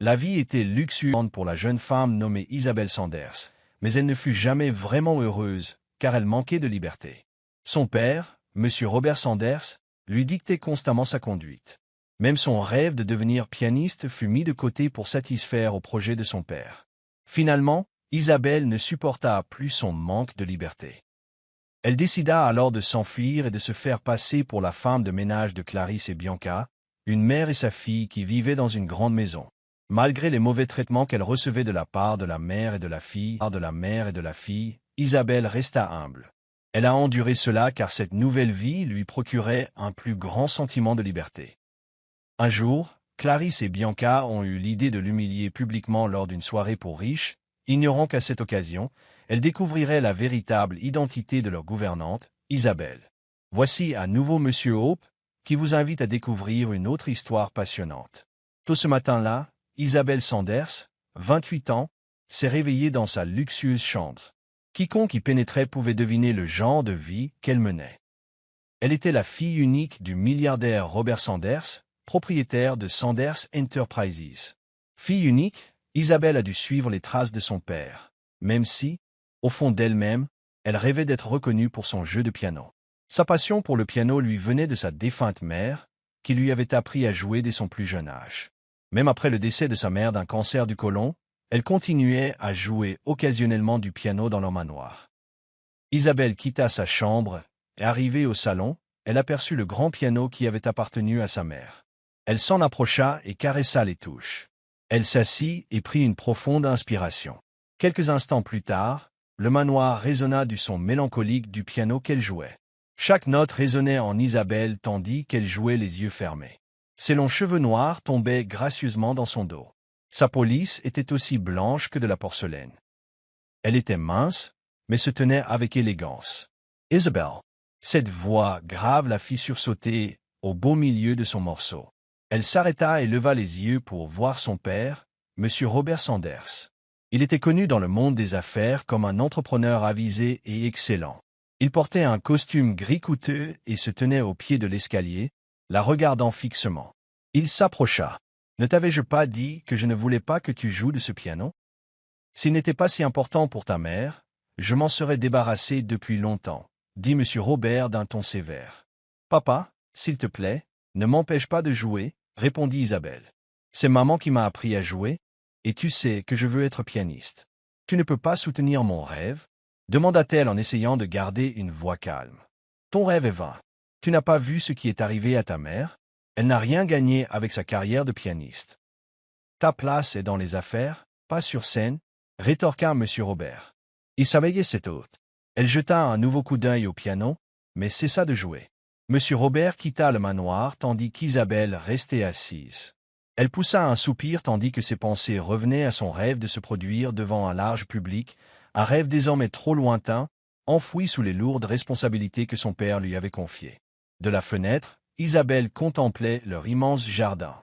La vie était luxueuse pour la jeune femme nommée Isabelle Sanders, mais elle ne fut jamais vraiment heureuse, car elle manquait de liberté. Son père, M. Robert Sanders, lui dictait constamment sa conduite. Même son rêve de devenir pianiste fut mis de côté pour satisfaire au projet de son père. Finalement, Isabelle ne supporta plus son manque de liberté. Elle décida alors de s'enfuir et de se faire passer pour la femme de ménage de Clarisse et Bianca, une mère et sa fille qui vivaient dans une grande maison. Malgré les mauvais traitements qu'elle recevait de la part de la mère et de la fille, Isabelle resta humble. Elle a enduré cela car cette nouvelle vie lui procurait un plus grand sentiment de liberté. Un jour, Clarisse et Bianca ont eu l'idée de l'humilier publiquement lors d'une soirée pour riches, ignorant qu'à cette occasion, elles découvriraient la véritable identité de leur gouvernante, Isabelle. Voici à nouveau Monsieur Hope, qui vous invite à découvrir une autre histoire passionnante. Tôt ce matin-là, Isabelle Sanders, 28 ans, s'est réveillée dans sa luxueuse chambre. Quiconque y pénétrait pouvait deviner le genre de vie qu'elle menait. Elle était la fille unique du milliardaire Robert Sanders, propriétaire de Sanders Enterprises. Fille unique, Isabelle a dû suivre les traces de son père, même si, au fond d'elle-même, elle rêvait d'être reconnue pour son jeu de piano. Sa passion pour le piano lui venait de sa défunte mère, qui lui avait appris à jouer dès son plus jeune âge. Même après le décès de sa mère d'un cancer du côlon, elle continuait à jouer occasionnellement du piano dans leur manoir. Isabelle quitta sa chambre, et arrivée au salon, elle aperçut le grand piano qui avait appartenu à sa mère. Elle s'en approcha et caressa les touches. Elle s'assit et prit une profonde inspiration. Quelques instants plus tard, le manoir résonna du son mélancolique du piano qu'elle jouait. Chaque note résonnait en Isabelle tandis qu'elle jouait les yeux fermés. Ses longs cheveux noirs tombaient gracieusement dans son dos. Sa peau lisse était aussi blanche que de la porcelaine. Elle était mince, mais se tenait avec élégance. Isabelle. Cette voix grave la fit sursauter au beau milieu de son morceau. Elle s'arrêta et leva les yeux pour voir son père, M. Robert Sanders. Il était connu dans le monde des affaires comme un entrepreneur avisé et excellent. Il portait un costume gris coûteux et se tenait au pied de l'escalier, la regardant fixement. Il s'approcha. « Ne t'avais-je pas dit que je ne voulais pas que tu joues de ce piano? S'il n'était pas si important pour ta mère, je m'en serais débarrassé depuis longtemps, » dit M. Robert d'un ton sévère. « Papa, s'il te plaît, ne m'empêche pas de jouer, » répondit Isabelle. « C'est maman qui m'a appris à jouer, et tu sais que je veux être pianiste. Tu ne peux pas soutenir mon rêve? » demanda-t-elle en essayant de garder une voix calme. « Ton rêve est vain. Tu n'as pas vu ce qui est arrivé à ta mère? Elle n'a rien gagné avec sa carrière de pianiste. Ta place est dans les affaires, pas sur scène, » rétorqua M. Robert. Il s'aveillait cette hôte. Elle jeta un nouveau coup d'œil au piano, mais cessa de jouer. M. Robert quitta le manoir tandis qu'Isabelle restait assise. Elle poussa un soupir tandis que ses pensées revenaient à son rêve de se produire devant un large public, un rêve désormais trop lointain, enfoui sous les lourdes responsabilités que son père lui avait confiées. De la fenêtre, Isabelle contemplait leur immense jardin.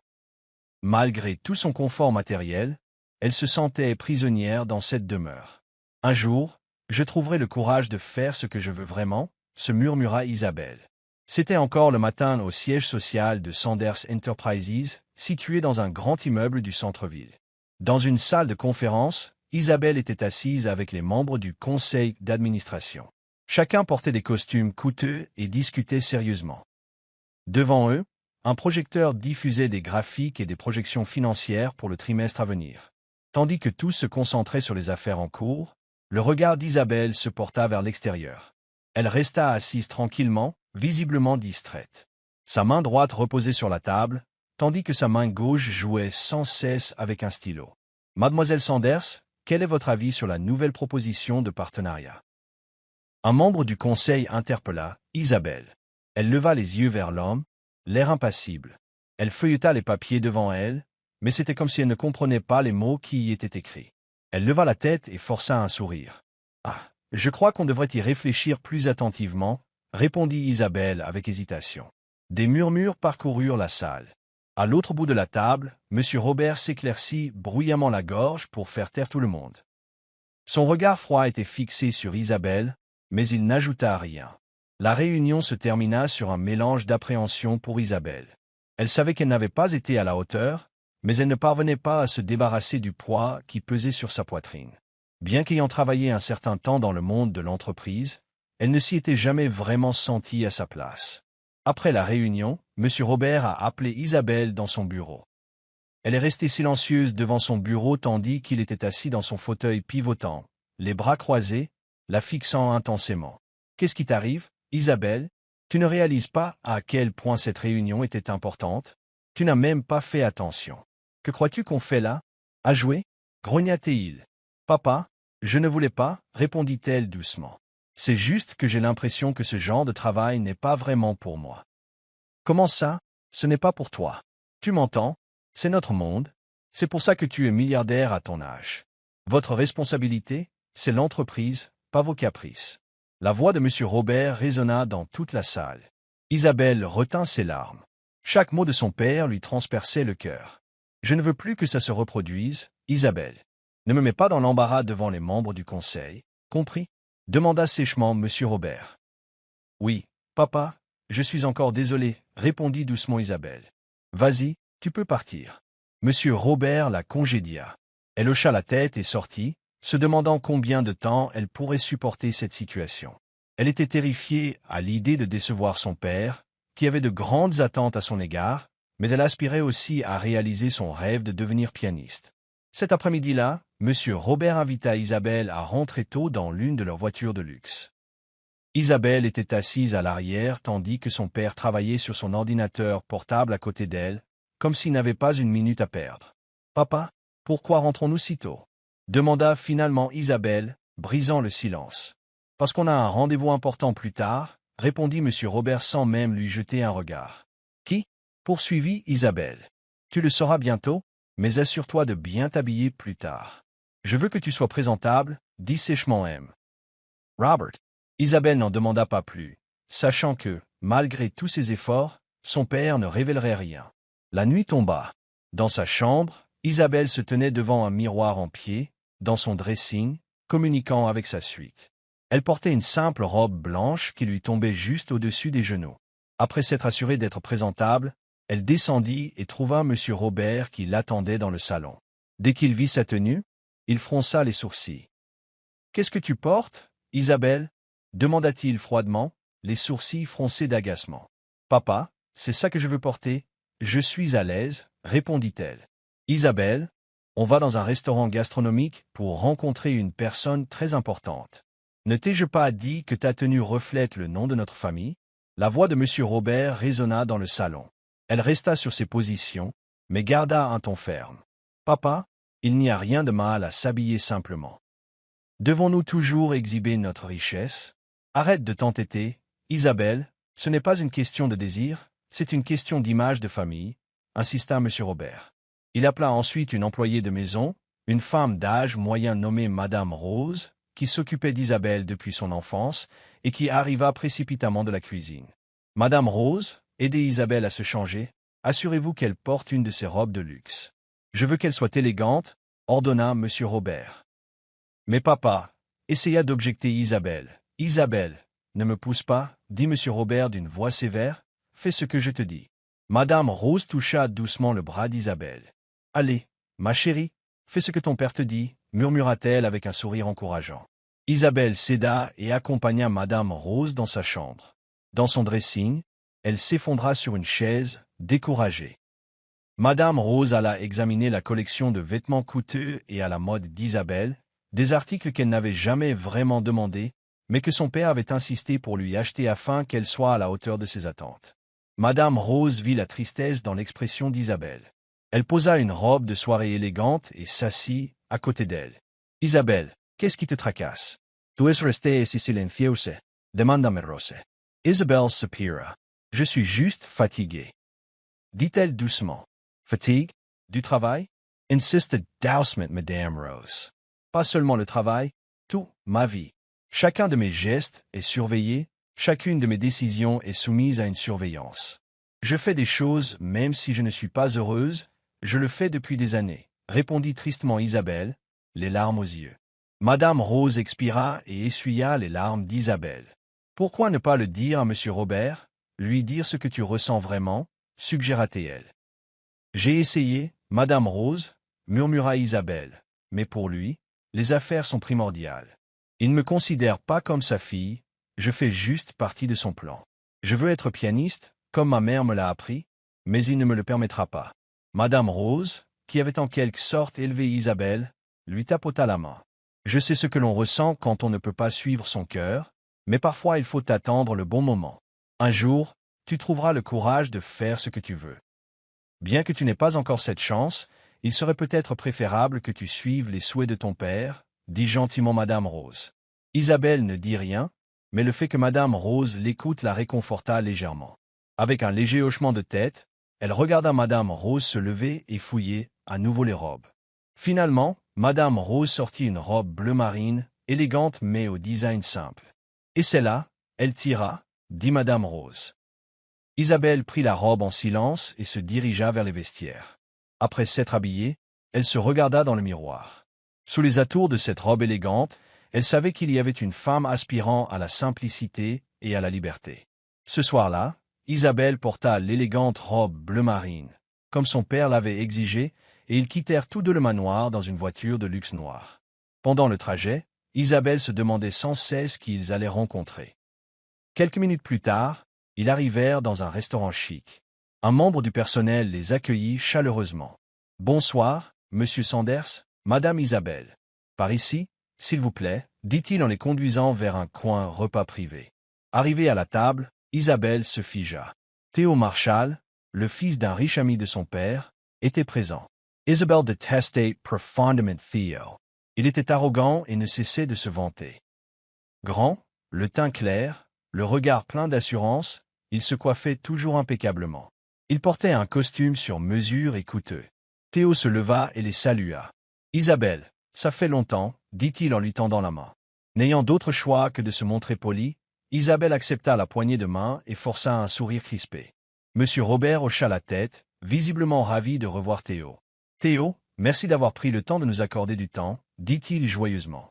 Malgré tout son confort matériel, elle se sentait prisonnière dans cette demeure. Un jour, je trouverai le courage de faire ce que je veux vraiment, se murmura Isabelle. C'était encore le matin au siège social de Sanders Enterprises, situé dans un grand immeuble du centre-ville. Dans une salle de conférence, Isabelle était assise avec les membres du conseil d'administration. Chacun portait des costumes coûteux et discutait sérieusement. Devant eux, un projecteur diffusait des graphiques et des projections financières pour le trimestre à venir. Tandis que tous se concentraient sur les affaires en cours, le regard d'Isabelle se porta vers l'extérieur. Elle resta assise tranquillement, visiblement distraite. Sa main droite reposait sur la table, tandis que sa main gauche jouait sans cesse avec un stylo. « Mademoiselle Sanders, quel est votre avis sur la nouvelle proposition de partenariat ?» Un membre du conseil interpella Isabelle. Elle leva les yeux vers l'homme, l'air impassible. Elle feuilleta les papiers devant elle, mais c'était comme si elle ne comprenait pas les mots qui y étaient écrits. Elle leva la tête et força un sourire. « Ah, je crois qu'on devrait y réfléchir plus attentivement, » répondit Isabelle avec hésitation. Des murmures parcoururent la salle. À l'autre bout de la table, M. Robert s'éclaircit bruyamment la gorge pour faire taire tout le monde. Son regard froid était fixé sur Isabelle, mais il n'ajouta rien. La réunion se termina sur un mélange d'appréhension pour Isabelle. Elle savait qu'elle n'avait pas été à la hauteur, mais elle ne parvenait pas à se débarrasser du poids qui pesait sur sa poitrine. Bien qu'ayant travaillé un certain temps dans le monde de l'entreprise, elle ne s'y était jamais vraiment sentie à sa place. Après la réunion, M. Robert a appelé Isabelle dans son bureau. Elle est restée silencieuse devant son bureau tandis qu'il était assis dans son fauteuil pivotant, les bras croisés, la fixant intensément. « Qu'est-ce qui t'arrive, Isabelle? Tu ne réalises pas à quel point cette réunion était importante? Tu n'as même pas fait attention. Que crois-tu qu'on fait là? À jouer? » grogna-t-il. « Papa, je ne voulais pas, répondit-elle doucement. C'est juste que j'ai l'impression que ce genre de travail n'est pas vraiment pour moi. Comment ça? Ce n'est pas pour toi. Tu m'entends? C'est notre monde. C'est pour ça que tu es milliardaire à ton âge. Votre responsabilité, c'est l'entreprise, pas vos caprices. » La voix de M. Robert résonna dans toute la salle. Isabelle retint ses larmes. Chaque mot de son père lui transperçait le cœur. « Je ne veux plus que ça se reproduise, Isabelle. Ne me mets pas dans l'embarras devant les membres du conseil, compris? » demanda sèchement M. Robert. « Oui, papa, je suis encore désolé, répondit doucement Isabelle. « Vas-y, tu peux partir. » M. Robert la congédia. Elle hocha la tête et sortit, se demandant combien de temps elle pourrait supporter cette situation. Elle était terrifiée à l'idée de décevoir son père, qui avait de grandes attentes à son égard, mais elle aspirait aussi à réaliser son rêve de devenir pianiste. Cet après-midi-là, M. Robert invita Isabelle à rentrer tôt dans l'une de leurs voitures de luxe. Isabelle était assise à l'arrière tandis que son père travaillait sur son ordinateur portable à côté d'elle, comme s'il n'avait pas une minute à perdre. « Papa, pourquoi rentrons-nous si tôt ?» demanda finalement Isabelle, brisant le silence. « Parce qu'on a un rendez-vous important plus tard, » répondit M. Robert sans même lui jeter un regard. « Qui? » poursuivit Isabelle. « Tu le sauras bientôt, mais assure-toi de bien t'habiller plus tard. Je veux que tu sois présentable, » dit sèchement M. Robert. Isabelle n'en demanda pas plus, sachant que, malgré tous ses efforts, son père ne révélerait rien. La nuit tomba. Dans sa chambre, Isabelle se tenait devant un miroir en pied, dans son dressing, communiquant avec sa suite. Elle portait une simple robe blanche qui lui tombait juste au-dessus des genoux. Après s'être assurée d'être présentable, elle descendit et trouva M. Robert qui l'attendait dans le salon. Dès qu'il vit sa tenue, il fronça les sourcils. « Qu'est-ce que tu portes, Isabelle ?» demanda-t-il froidement, les sourcils froncés d'agacement. « Papa, c'est ça que je veux porter. Je suis à l'aise, » répondit-elle. « Isabelle, on va dans un restaurant gastronomique pour rencontrer une personne très importante. Ne t'ai-je pas dit que ta tenue reflète le nom de notre famille ?» La voix de M. Robert résonna dans le salon. Elle resta sur ses positions, mais garda un ton ferme. « Papa, il n'y a rien de mal à s'habiller simplement. Devons-nous toujours exhiber notre richesse? Arrête de t'entêter, Isabelle, ce n'est pas une question de désir, c'est une question d'image de famille, » insista M. Robert. Il appela ensuite une employée de maison, une femme d'âge moyen nommée Madame Rose, qui s'occupait d'Isabelle depuis son enfance et qui arriva précipitamment de la cuisine. « Madame Rose, aidez Isabelle à se changer, assurez-vous qu'elle porte une de ses robes de luxe. Je veux qu'elle soit élégante, » ordonna M. Robert. « Mais papa, » essaya d'objecter Isabelle. « Isabelle, ne me pousse pas, » dit M. Robert d'une voix sévère, « fais ce que je te dis. » Madame Rose toucha doucement le bras d'Isabelle. « Allez, ma chérie, fais ce que ton père te dit, » murmura-t-elle avec un sourire encourageant. Isabelle céda et accompagna Madame Rose dans sa chambre. Dans son dressing, elle s'effondra sur une chaise, découragée. Madame Rose alla examiner la collection de vêtements coûteux et à la mode d'Isabelle, des articles qu'elle n'avait jamais vraiment demandés, mais que son père avait insisté pour lui acheter afin qu'elle soit à la hauteur de ses attentes. Madame Rose vit la tristesse dans l'expression d'Isabelle. Elle posa une robe de soirée élégante et s'assit à côté d'elle. « Isabelle, qu'est-ce qui te tracasse? Tu es restée si silencieuse? » demanda Rose. Isabelle soupira. « Je suis juste fatiguée. » dit-elle doucement. « Fatigue? Du travail? » insistait doucement Madame Rose. « Pas seulement le travail, tout, ma vie. Chacun de mes gestes est surveillé, chacune de mes décisions est soumise à une surveillance. Je fais des choses même si je ne suis pas heureuse, je le fais depuis des années, » répondit tristement Isabelle, les larmes aux yeux. Madame Rose expira et essuya les larmes d'Isabelle. « Pourquoi ne pas le dire à M. Robert, lui dire ce que tu ressens vraiment ?» suggéra-t-elle. « J'ai essayé, Madame Rose, murmura Isabelle. Mais pour lui, les affaires sont primordiales. Il ne me considère pas comme sa fille, je fais juste partie de son plan. Je veux être pianiste, comme ma mère me l'a appris, mais il ne me le permettra pas. Madame Rose, qui avait en quelque sorte élevé Isabelle, lui tapota la main. Je sais ce que l'on ressent quand on ne peut pas suivre son cœur, mais parfois il faut attendre le bon moment. Un jour, tu trouveras le courage de faire ce que tu veux. Bien que tu n'aies pas encore cette chance, il serait peut-être préférable que tu suives les souhaits de ton père, dit gentiment Madame Rose. Isabelle ne dit rien, mais le fait que Madame Rose l'écoute la réconforta légèrement. Avec un léger hochement de tête, elle regarda Madame Rose se lever et fouiller à nouveau les robes. Finalement, Madame Rose sortit une robe bleu marine, élégante mais au design simple. Et celle-là, elle tira, dit Madame Rose. Isabelle prit la robe en silence et se dirigea vers les vestiaires. Après s'être habillée, elle se regarda dans le miroir. Sous les atours de cette robe élégante, elle savait qu'il y avait une femme aspirant à la simplicité et à la liberté. Ce soir-là, Isabelle porta l'élégante robe bleu marine, comme son père l'avait exigé, et ils quittèrent tous deux le manoir dans une voiture de luxe noire. Pendant le trajet, Isabelle se demandait sans cesse qui ils allaient rencontrer. Quelques minutes plus tard, ils arrivèrent dans un restaurant chic. Un membre du personnel les accueillit chaleureusement. « Bonsoir, Monsieur Sanders, Madame Isabelle. Par ici, s'il vous plaît, dit-il en les conduisant vers un coin repas privé. » Arrivé à la table, Isabelle se figea. Theo Marshall, le fils d'un riche ami de son père, était présent. Isabelle détestait profondément Theo. Il était arrogant et ne cessait de se vanter. Grand, le teint clair, le regard plein d'assurance, il se coiffait toujours impeccablement. Il portait un costume sur mesure et coûteux. Theo se leva et les salua. « Isabelle, ça fait longtemps, dit-il en lui tendant la main. » N'ayant d'autre choix que de se montrer poli, Isabelle accepta la poignée de main et força un sourire crispé. Monsieur Robert hocha la tête, visiblement ravi de revoir Theo. « Theo, merci d'avoir pris le temps de nous accorder du temps, dit-il joyeusement.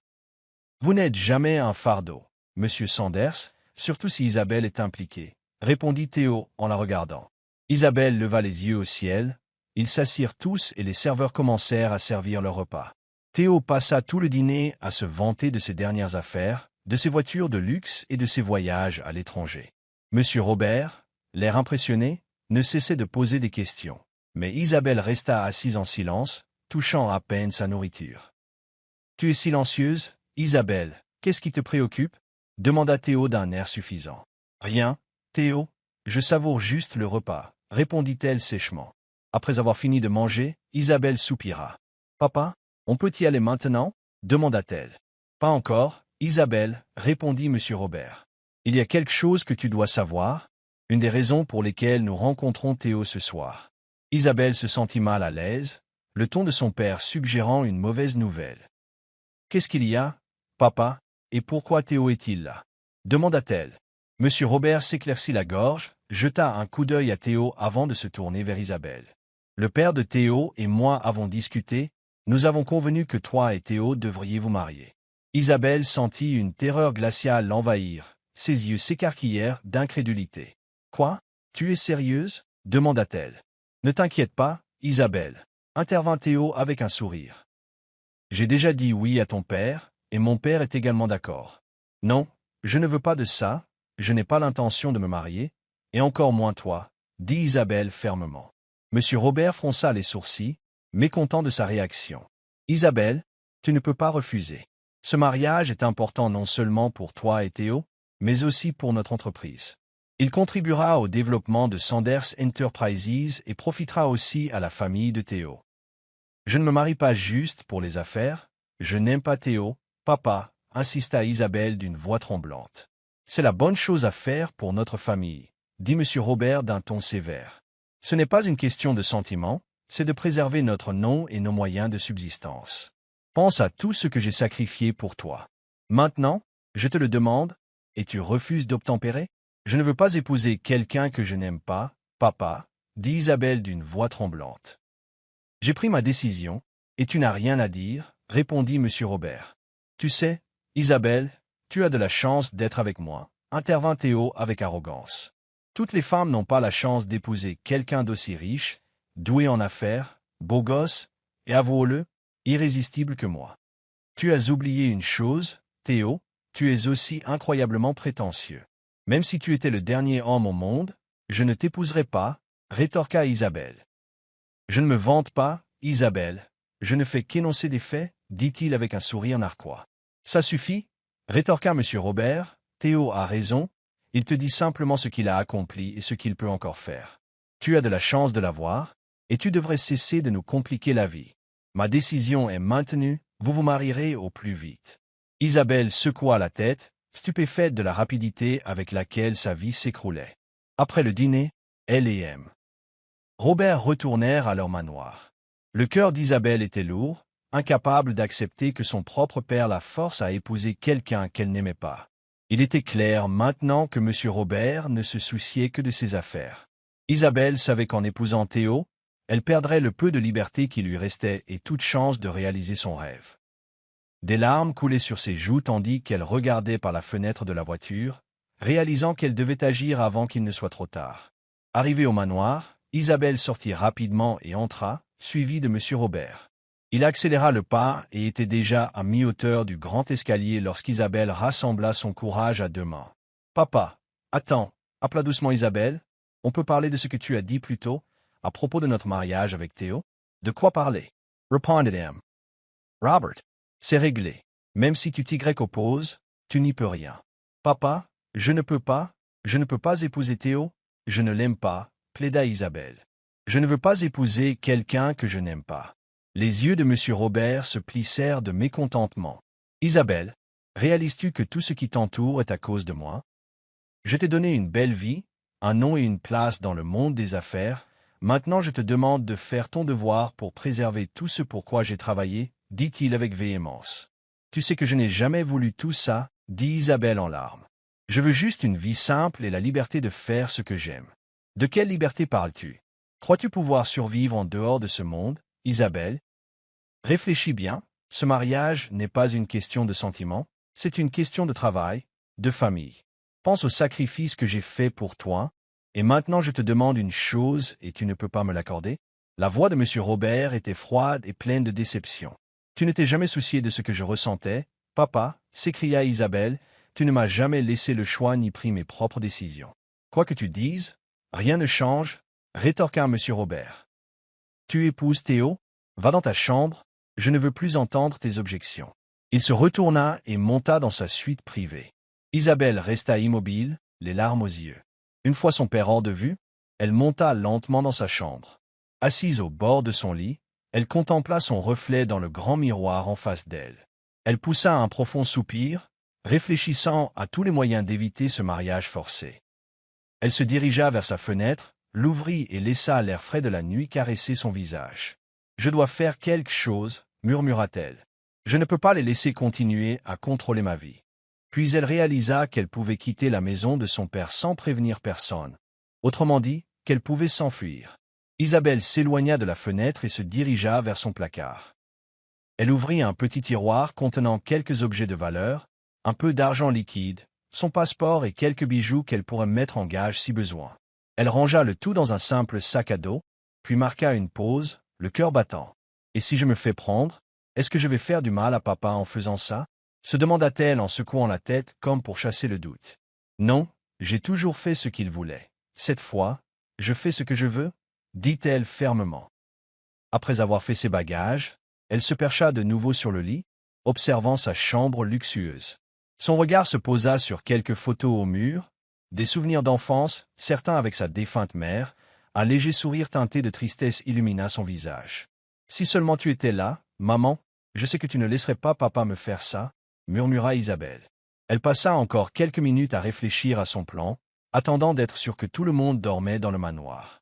Vous n'êtes jamais un fardeau, Monsieur Sanders, surtout si Isabelle est impliquée, répondit Theo en la regardant. Isabelle leva les yeux au ciel, ils s'assirent tous et les serveurs commencèrent à servir leur repas. Theo passa tout le dîner à se vanter de ses dernières affaires, de ses voitures de luxe et de ses voyages à l'étranger. Monsieur Robert, l'air impressionné, ne cessait de poser des questions, mais Isabelle resta assise en silence, touchant à peine sa nourriture. « Tu es silencieuse, Isabelle, qu'est-ce qui te préoccupe ?» demanda Theo d'un air suffisant. « Rien, Theo, je savoure juste le repas, » répondit-elle sèchement. Après avoir fini de manger, Isabelle soupira. « Papa, on peut y aller maintenant ?» demanda-t-elle. « Pas encore, Isabelle, » répondit Monsieur Robert. « Il y a quelque chose que tu dois savoir, une des raisons pour lesquelles nous rencontrons Theo ce soir. » Isabelle se sentit mal à l'aise, le ton de son père suggérant une mauvaise nouvelle. « Qu'est-ce qu'il y a, papa, et pourquoi Theo est-il là ?» demanda-t-elle. Monsieur Robert s'éclaircit la gorge, jeta un coup d'œil à Theo avant de se tourner vers Isabelle. « Le père de Theo et moi avons discuté, nous avons convenu que toi et Theo devriez vous marier. » Isabelle sentit une terreur glaciale l'envahir, ses yeux s'écarquillèrent d'incrédulité. « Quoi? Tu es sérieuse ?» demanda-t-elle. « Ne t'inquiète pas, Isabelle, » intervint Theo avec un sourire. « J'ai déjà dit oui à ton père, et mon père est également d'accord. Non, je ne veux pas de ça, je n'ai pas l'intention de me marier, et encore moins toi, » dit Isabelle fermement. Monsieur Robert fronça les sourcils, mécontent de sa réaction. « Isabelle, tu ne peux pas refuser. Ce mariage est important non seulement pour toi et Theo, mais aussi pour notre entreprise. Il contribuera au développement de Sanders Enterprises et profitera aussi à la famille de Theo. Je ne me marie pas juste pour les affaires, je n'aime pas Theo, papa, » insista Isabelle d'une voix tremblante. « C'est la bonne chose à faire pour notre famille, » dit Monsieur Robert d'un ton sévère. « Ce n'est pas une question de sentiment, c'est de préserver notre nom et nos moyens de subsistance. Pense à tout ce que j'ai sacrifié pour toi. Maintenant, je te le demande, et tu refuses d'obtempérer? Je ne veux pas épouser quelqu'un que je n'aime pas, papa, » dit Isabelle d'une voix tremblante. « J'ai pris ma décision, et tu n'as rien à dire, » répondit Monsieur Robert. « Tu sais, Isabelle, tu as de la chance d'être avec moi, » intervint Theo avec arrogance. « Toutes les femmes n'ont pas la chance d'épouser quelqu'un d'aussi riche, doué en affaires, beau gosse, et avouons-le, irrésistible que moi. Tu as oublié une chose, Théo, tu es aussi incroyablement prétentieux. Même si tu étais le dernier homme au monde, je ne t'épouserais pas, rétorqua Isabelle. Je ne me vante pas, Isabelle, je ne fais qu'énoncer des faits, dit-il avec un sourire narquois. Ça suffit, rétorqua M. Robert, Théo a raison, il te dit simplement ce qu'il a accompli et ce qu'il peut encore faire. Tu as de la chance de l'avoir, et tu devrais cesser de nous compliquer la vie. Ma décision est maintenue, vous vous marierez au plus vite. Isabelle secoua la tête, stupéfaite de la rapidité avec laquelle sa vie s'écroulait. Après le dîner, elle et M. Robert retournèrent à leur manoir. Le cœur d'Isabelle était lourd, incapable d'accepter que son propre père la force à épouser quelqu'un qu'elle n'aimait pas. Il était clair maintenant que M. Robert ne se souciait que de ses affaires. Isabelle savait qu'en épousant Théo, elle perdrait le peu de liberté qui lui restait et toute chance de réaliser son rêve. Des larmes coulaient sur ses joues tandis qu'elle regardait par la fenêtre de la voiture, réalisant qu'elle devait agir avant qu'il ne soit trop tard. Arrivée au manoir, Isabelle sortit rapidement et entra, suivie de M. Robert. Il accéléra le pas et était déjà à mi-hauteur du grand escalier lorsqu'Isabelle rassembla son courage à deux mains. « Papa, attends, appela doucement Isabelle. On peut parler de ce que tu as dit plus tôt, à propos de notre mariage avec Théo? De quoi parler? Répondit M. Robert. C'est réglé. Même si tu t'y opposes, tu n'y peux rien. Papa, je ne peux pas épouser Théo, je ne l'aime pas, plaida Isabelle. Je ne veux pas épouser quelqu'un que je n'aime pas. Les yeux de M. Robert se plissèrent de mécontentement. Isabelle, réalises-tu que tout ce qui t'entoure est à cause de moi? Je t'ai donné une belle vie, un nom et une place dans le monde des affaires. Maintenant je te demande de faire ton devoir pour préserver tout ce pour quoi j'ai travaillé, dit-il avec véhémence. Tu sais que je n'ai jamais voulu tout ça, dit Isabelle en larmes. Je veux juste une vie simple et la liberté de faire ce que j'aime. De quelle liberté parles-tu? Crois-tu pouvoir survivre en dehors de ce monde, Isabelle? Réfléchis bien, ce mariage n'est pas une question de sentiment, c'est une question de travail, de famille. Pense au sacrifice que j'ai fait pour toi, et maintenant je te demande une chose et tu ne peux pas me l'accorder. La voix de M. Robert était froide et pleine de déception. Tu ne t'es jamais soucié de ce que je ressentais, papa, s'écria Isabelle, tu ne m'as jamais laissé le choix ni pris mes propres décisions. Quoi que tu dises, rien ne change, rétorqua M. Robert. Tu épouses Théo, va dans ta chambre, je ne veux plus entendre tes objections. Il se retourna et monta dans sa suite privée. Isabelle resta immobile, les larmes aux yeux. Une fois son père hors de vue, elle monta lentement dans sa chambre. Assise au bord de son lit, elle contempla son reflet dans le grand miroir en face d'elle. Elle poussa un profond soupir, réfléchissant à tous les moyens d'éviter ce mariage forcé. Elle se dirigea vers sa fenêtre, l'ouvrit et laissa l'air frais de la nuit caresser son visage. « Je dois faire quelque chose, murmura-t-elle. Je ne peux pas les laisser continuer à contrôler ma vie. » Puis elle réalisa qu'elle pouvait quitter la maison de son père sans prévenir personne. Autrement dit, qu'elle pouvait s'enfuir. Isabelle s'éloigna de la fenêtre et se dirigea vers son placard. Elle ouvrit un petit tiroir contenant quelques objets de valeur, un peu d'argent liquide, son passeport et quelques bijoux qu'elle pourrait mettre en gage si besoin. Elle rangea le tout dans un simple sac à dos, puis marqua une pause, le cœur battant. « Et si je me fais prendre, est-ce que je vais faire du mal à papa en faisant ça ?» se demanda-t-elle en secouant la tête comme pour chasser le doute. « Non, j'ai toujours fait ce qu'il voulait. Cette fois, je fais ce que je veux, » dit-elle fermement. Après avoir fait ses bagages, elle se percha de nouveau sur le lit, observant sa chambre luxueuse. Son regard se posa sur quelques photos au mur, des souvenirs d'enfance, certains avec sa défunte mère. Un léger sourire teinté de tristesse illumina son visage. « Si seulement tu étais là, maman, je sais que tu ne laisserais pas papa me faire ça, » murmura Isabelle. Elle passa encore quelques minutes à réfléchir à son plan, attendant d'être sûre que tout le monde dormait dans le manoir.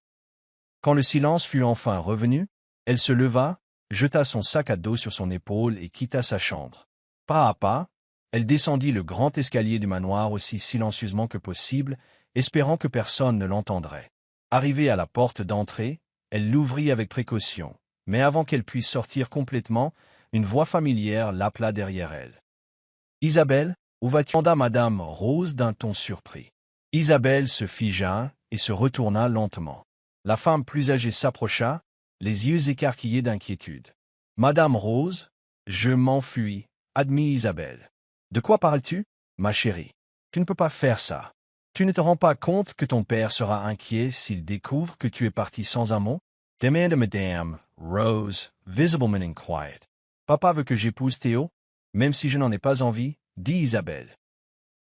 Quand le silence fut enfin revenu, elle se leva, jeta son sac à dos sur son épaule et quitta sa chambre. Pas à pas, elle descendit le grand escalier du manoir aussi silencieusement que possible, espérant que personne ne l'entendrait. Arrivée à la porte d'entrée, elle l'ouvrit avec précaution, mais avant qu'elle puisse sortir complètement, une voix familière l'appela derrière elle. « Isabelle, où vas-tu » demanda Madame Rose d'un ton surpris. Isabelle se figea et se retourna lentement. La femme plus âgée s'approcha, les yeux écarquillés d'inquiétude. « Madame Rose, je m'enfuis, admit Isabelle. « De quoi parles-tu, ma chérie? Tu ne peux pas faire ça. Tu ne te rends pas compte que ton père sera inquiet s'il découvre que tu es parti sans un mot? » demande Madame Rose, visiblement inquiet. « Papa veut que j'épouse Théo, même si je n'en ai pas envie, dit Isabelle.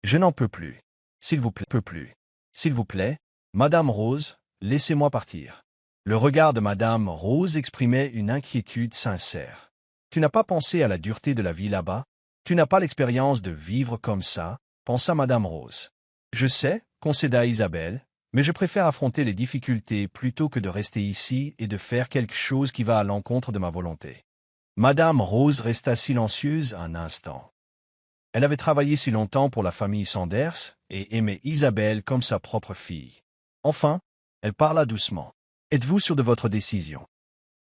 Je n'en peux plus. S'il vous plaît, S'il vous plaît, Madame Rose, laissez-moi partir. » Le regard de Madame Rose exprimait une inquiétude sincère. « Tu n'as pas pensé à la dureté de la vie là-bas? Tu n'as pas l'expérience de vivre comme ça, pensa Madame Rose. Je sais, concéda Isabelle, mais je préfère affronter les difficultés plutôt que de rester ici et de faire quelque chose qui va à l'encontre de ma volonté. Madame Rose resta silencieuse un instant. Elle avait travaillé si longtemps pour la famille Sanders et aimait Isabelle comme sa propre fille. Enfin, elle parla doucement. « Êtes-vous sûre de votre décision? »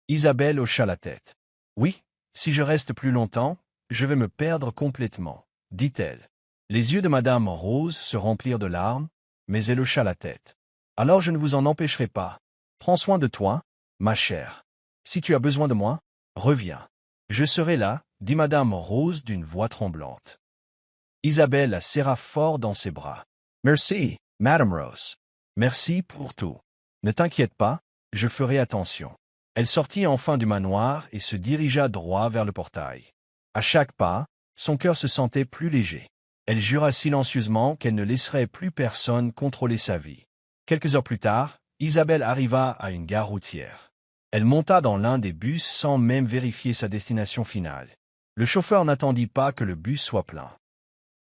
Isabelle hocha la tête. « Oui, si je reste plus longtemps, je vais me perdre complètement, dit-elle. » Les yeux de Madame Rose se remplirent de larmes, mais elle hocha la tête. « Alors je ne vous en empêcherai pas. Prends soin de toi, ma chère. Si tu as besoin de moi, reviens. Je serai là, dit Madame Rose d'une voix tremblante. Isabelle la serra fort dans ses bras. « Merci, Madame Rose. Merci pour tout. Ne t'inquiète pas, je ferai attention. » Elle sortit enfin du manoir et se dirigea droit vers le portail. À chaque pas, son cœur se sentait plus léger. Elle jura silencieusement qu'elle ne laisserait plus personne contrôler sa vie. Quelques heures plus tard, Isabelle arriva à une gare routière. Elle monta dans l'un des bus sans même vérifier sa destination finale. Le chauffeur n'attendit pas que le bus soit plein.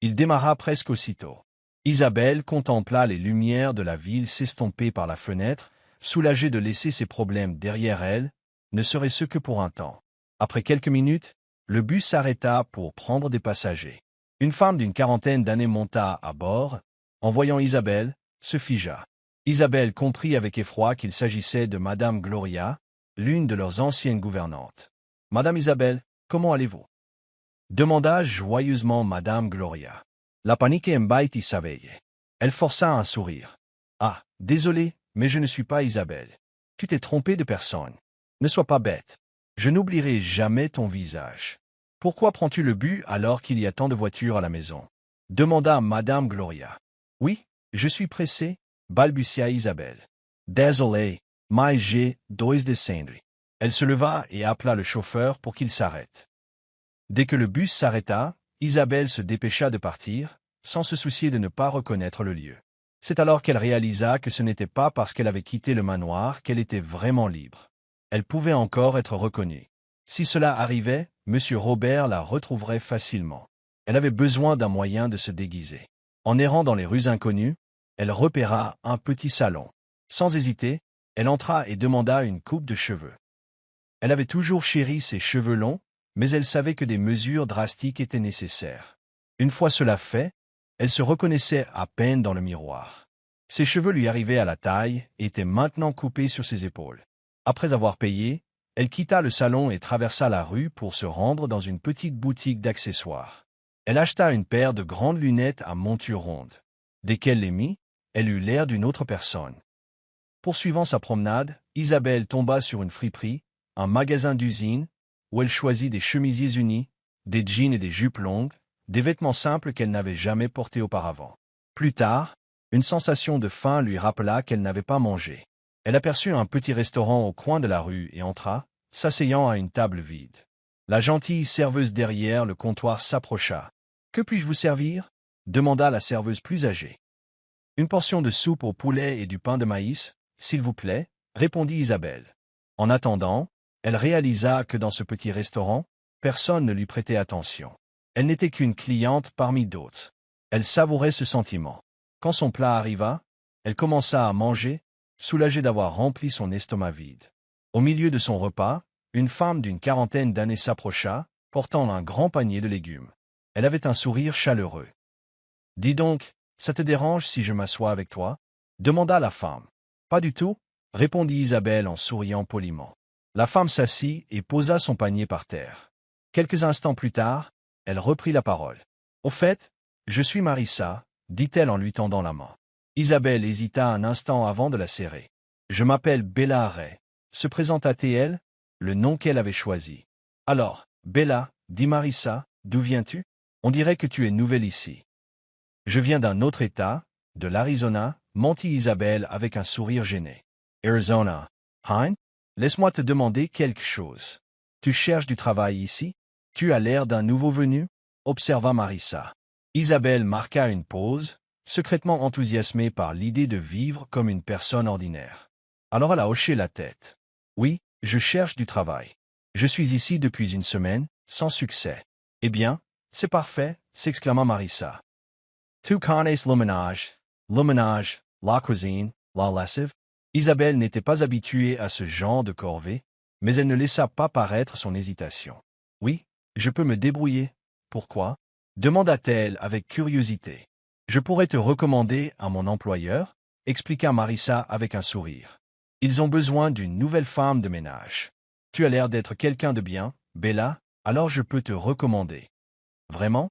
Il démarra presque aussitôt. Isabelle contempla les lumières de la ville s'estomper par la fenêtre, soulagée de laisser ses problèmes derrière elle, ne serait-ce que pour un temps. Après quelques minutes, le bus s'arrêta pour prendre des passagers. Une femme d'une quarantaine d'années monta à bord. En voyant Isabelle, se figea. Isabelle comprit avec effroi qu'il s'agissait de Madame Gloria, l'une de leurs anciennes gouvernantes. « Madame Isabelle, comment allez-vous » demanda joyeusement Madame Gloria. La panique embâtit sa veille. Elle força un sourire. « Ah, désolé, mais je ne suis pas Isabelle. Tu t'es trompée de personne. Ne sois pas bête. Je n'oublierai jamais ton visage. Pourquoi prends-tu le bus alors qu'il y a tant de voitures à la maison » demanda Madame Gloria. « Oui, je suis pressée, balbutia Isabelle. « Désolé, mais j'ai dois descendre. » Elle se leva et appela le chauffeur pour qu'il s'arrête. Dès que le bus s'arrêta, Isabelle se dépêcha de partir, sans se soucier de ne pas reconnaître le lieu. C'est alors qu'elle réalisa que ce n'était pas parce qu'elle avait quitté le manoir qu'elle était vraiment libre. Elle pouvait encore être reconnue. Si cela arrivait, M. Robert la retrouverait facilement. Elle avait besoin d'un moyen de se déguiser. En errant dans les rues inconnues, elle repéra un petit salon. Sans hésiter, elle entra et demanda une coupe de cheveux. Elle avait toujours chéri ses cheveux longs, mais elle savait que des mesures drastiques étaient nécessaires. Une fois cela fait, elle se reconnaissait à peine dans le miroir. Ses cheveux lui arrivaient à la taille et étaient maintenant coupés sur ses épaules. Après avoir payé, elle quitta le salon et traversa la rue pour se rendre dans une petite boutique d'accessoires. Elle acheta une paire de grandes lunettes à monture ronde. Dès qu'elle les mit, elle eut l'air d'une autre personne. Poursuivant sa promenade, Isabelle tomba sur une friperie, un magasin d'usine, où elle choisit des chemisiers unis, des jeans et des jupes longues, des vêtements simples qu'elle n'avait jamais portés auparavant. Plus tard, une sensation de faim lui rappela qu'elle n'avait pas mangé. Elle aperçut un petit restaurant au coin de la rue et entra, s'asseyant à une table vide. La gentille serveuse derrière le comptoir s'approcha. « Que puis-je vous servir » demanda la serveuse plus âgée. « Une portion de soupe au poulet et du pain de maïs, s'il vous plaît, » répondit Isabelle. En attendant, elle réalisa que dans ce petit restaurant, personne ne lui prêtait attention. Elle n'était qu'une cliente parmi d'autres. Elle savourait ce sentiment. Quand son plat arriva, elle commença à manger, soulagée d'avoir rempli son estomac vide. Au milieu de son repas, une femme d'une quarantaine d'années s'approcha, portant un grand panier de légumes. Elle avait un sourire chaleureux. « Dis donc, ça te dérange si je m'assois avec toi » demanda la femme. « Pas du tout » répondit Isabelle en souriant poliment. La femme s'assit et posa son panier par terre. Quelques instants plus tard, elle reprit la parole. « Au fait, je suis Marissa » dit-elle en lui tendant la main. Isabelle hésita un instant avant de la serrer. « Je m'appelle Bella Ray. se présenta-t-elle, le nom qu'elle avait choisi. Alors, Bella, dit Marissa, d'où viens-tu? On dirait que tu es nouvelle ici. Je viens d'un autre État, de l'Arizona, mentit Isabelle avec un sourire gêné. Arizona. Hein? Laisse-moi te demander quelque chose. Tu cherches du travail ici? Tu as l'air d'un nouveau venu? Observa Marissa. Isabelle marqua une pause, secrètement enthousiasmée par l'idée de vivre comme une personne ordinaire. Alors elle a hoché la tête. Oui, je cherche du travail. Je suis ici depuis une semaine, sans succès. Eh bien, c'est parfait, s'exclama Marissa. Tu connais le ménage, la cuisine, la lessive? Isabelle n'était pas habituée à ce genre de corvée, mais elle ne laissa pas paraître son hésitation. Oui, je peux me débrouiller. Pourquoi? Demanda-t-elle avec curiosité. Je pourrais te recommander à mon employeur, expliqua Marissa avec un sourire. Ils ont besoin d'une nouvelle femme de ménage. Tu as l'air d'être quelqu'un de bien, Bella, alors je peux te recommander. Vraiment?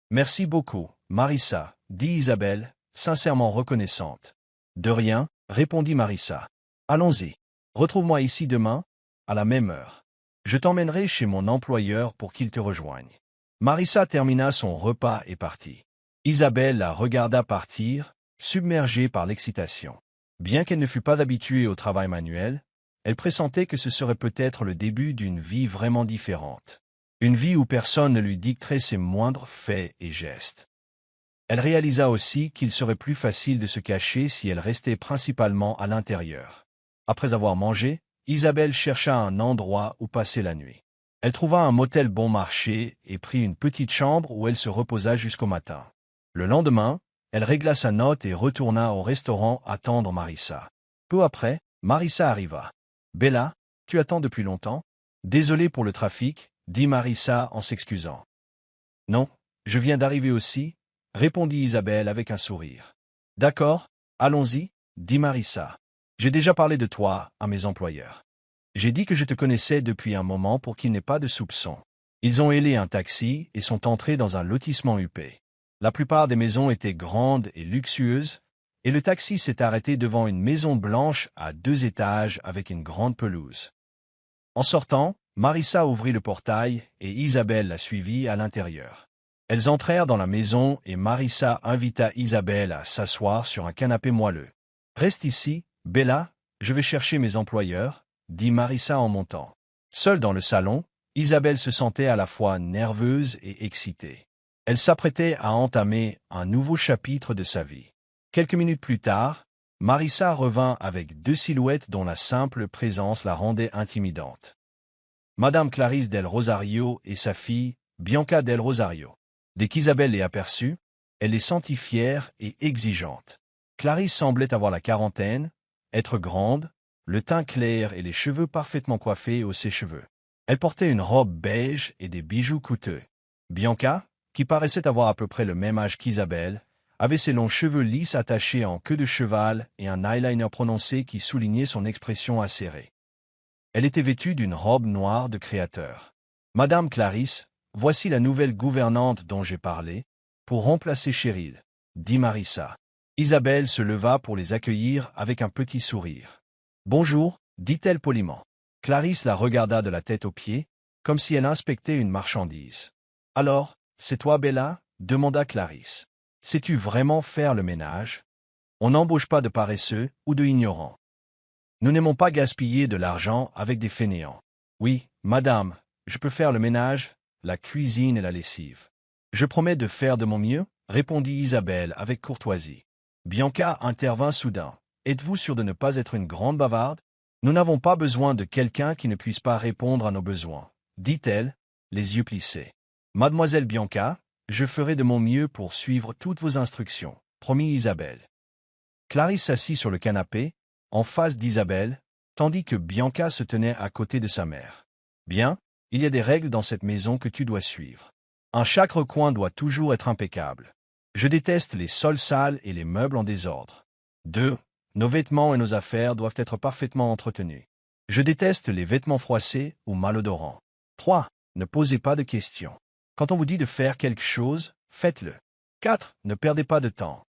Merci beaucoup, Marissa, dit Isabelle, sincèrement reconnaissante. De rien, répondit Marissa. Allons-y. Retrouve-moi ici demain, à la même heure. Je t'emmènerai chez mon employeur pour qu'il te rejoigne. Marissa termina son repas et partit. Isabelle la regarda partir, submergée par l'excitation. Bien qu'elle ne fût pas habituée au travail manuel, elle pressentait que ce serait peut-être le début d'une vie vraiment différente. Une vie où personne ne lui dicterait ses moindres faits et gestes. Elle réalisa aussi qu'il serait plus facile de se cacher si elle restait principalement à l'intérieur. Après avoir mangé, Isabelle chercha un endroit où passer la nuit. Elle trouva un motel bon marché et prit une petite chambre où elle se reposa jusqu'au matin. Le lendemain, elle régla sa note et retourna au restaurant attendre Marissa. Peu après, Marissa arriva. « Bella, tu attends depuis longtemps? Désolée pour le trafic, dit Marissa en s'excusant. « Non, je viens d'arriver aussi, » répondit Isabelle avec un sourire. « D'accord, allons-y, » dit Marissa. « J'ai déjà parlé de toi à mes employeurs. J'ai dit que je te connaissais depuis un moment pour qu'il n'ait pas de soupçons. Ils ont hélé un taxi et sont entrés dans un lotissement huppé. La plupart des maisons étaient grandes et luxueuses, et le taxi s'est arrêté devant une maison blanche à 2 étages avec une grande pelouse. En sortant, Marissa ouvrit le portail et Isabelle la suivit à l'intérieur. Elles entrèrent dans la maison et Marissa invita Isabelle à s'asseoir sur un canapé moelleux. « Reste ici, Bella, je vais chercher mes employeurs, » dit Marissa en montant. Seule dans le salon, Isabelle se sentait à la fois nerveuse et excitée. Elle s'apprêtait à entamer un nouveau chapitre de sa vie. Quelques minutes plus tard, Marissa revint avec 2 silhouettes dont la simple présence la rendait intimidante. Madame Clarisse del Rosario et sa fille, Bianca del Rosario. Dès qu'Isabelle les aperçut, elle les sentit fière et exigeante. Clarisse semblait avoir la quarantaine, être grande, le teint clair et les cheveux parfaitement coiffés au sèche-cheveux. Elle portait une robe beige et des bijoux coûteux. Bianca, qui paraissait avoir à peu près le même âge qu'Isabelle, avait ses longs cheveux lisses attachés en queue de cheval et un eyeliner prononcé qui soulignait son expression acérée. Elle était vêtue d'une robe noire de créateur. « Madame Clarisse, voici la nouvelle gouvernante dont j'ai parlé, pour remplacer Cheryl, » dit Marissa. Isabelle se leva pour les accueillir avec un petit sourire. « Bonjour, » dit-elle poliment. Clarisse la regarda de la tête aux pieds, comme si elle inspectait une marchandise. « Alors, c'est toi, Bella ?» demanda Clarisse. « Sais-tu vraiment faire le ménage? On n'embauche pas de paresseux ou de ignorants. Nous n'aimons pas gaspiller de l'argent avec des fainéants. Oui, madame, je peux faire le ménage, la cuisine et la lessive. Je promets de faire de mon mieux, » répondit Isabelle avec courtoisie. Bianca intervint soudain. « Êtes-vous sûre de ne pas être une grande bavarde? Nous n'avons pas besoin de quelqu'un qui ne puisse pas répondre à nos besoins, » dit-elle, les yeux plissés. « Mademoiselle Bianca, je ferai de mon mieux pour suivre toutes vos instructions, » promit Isabelle. Clarisse s'assit sur le canapé, en face d'Isabelle, tandis que Bianca se tenait à côté de sa mère. « Bien, il y a des règles dans cette maison que tu dois suivre. Chaque recoin doit toujours être impeccable. Je déteste les sols sales et les meubles en désordre. 2. Nos vêtements et nos affaires doivent être parfaitement entretenus. Je déteste les vêtements froissés ou malodorants. 3. Ne posez pas de questions. Quand on vous dit de faire quelque chose, faites-le. 4. Ne perdez pas de temps.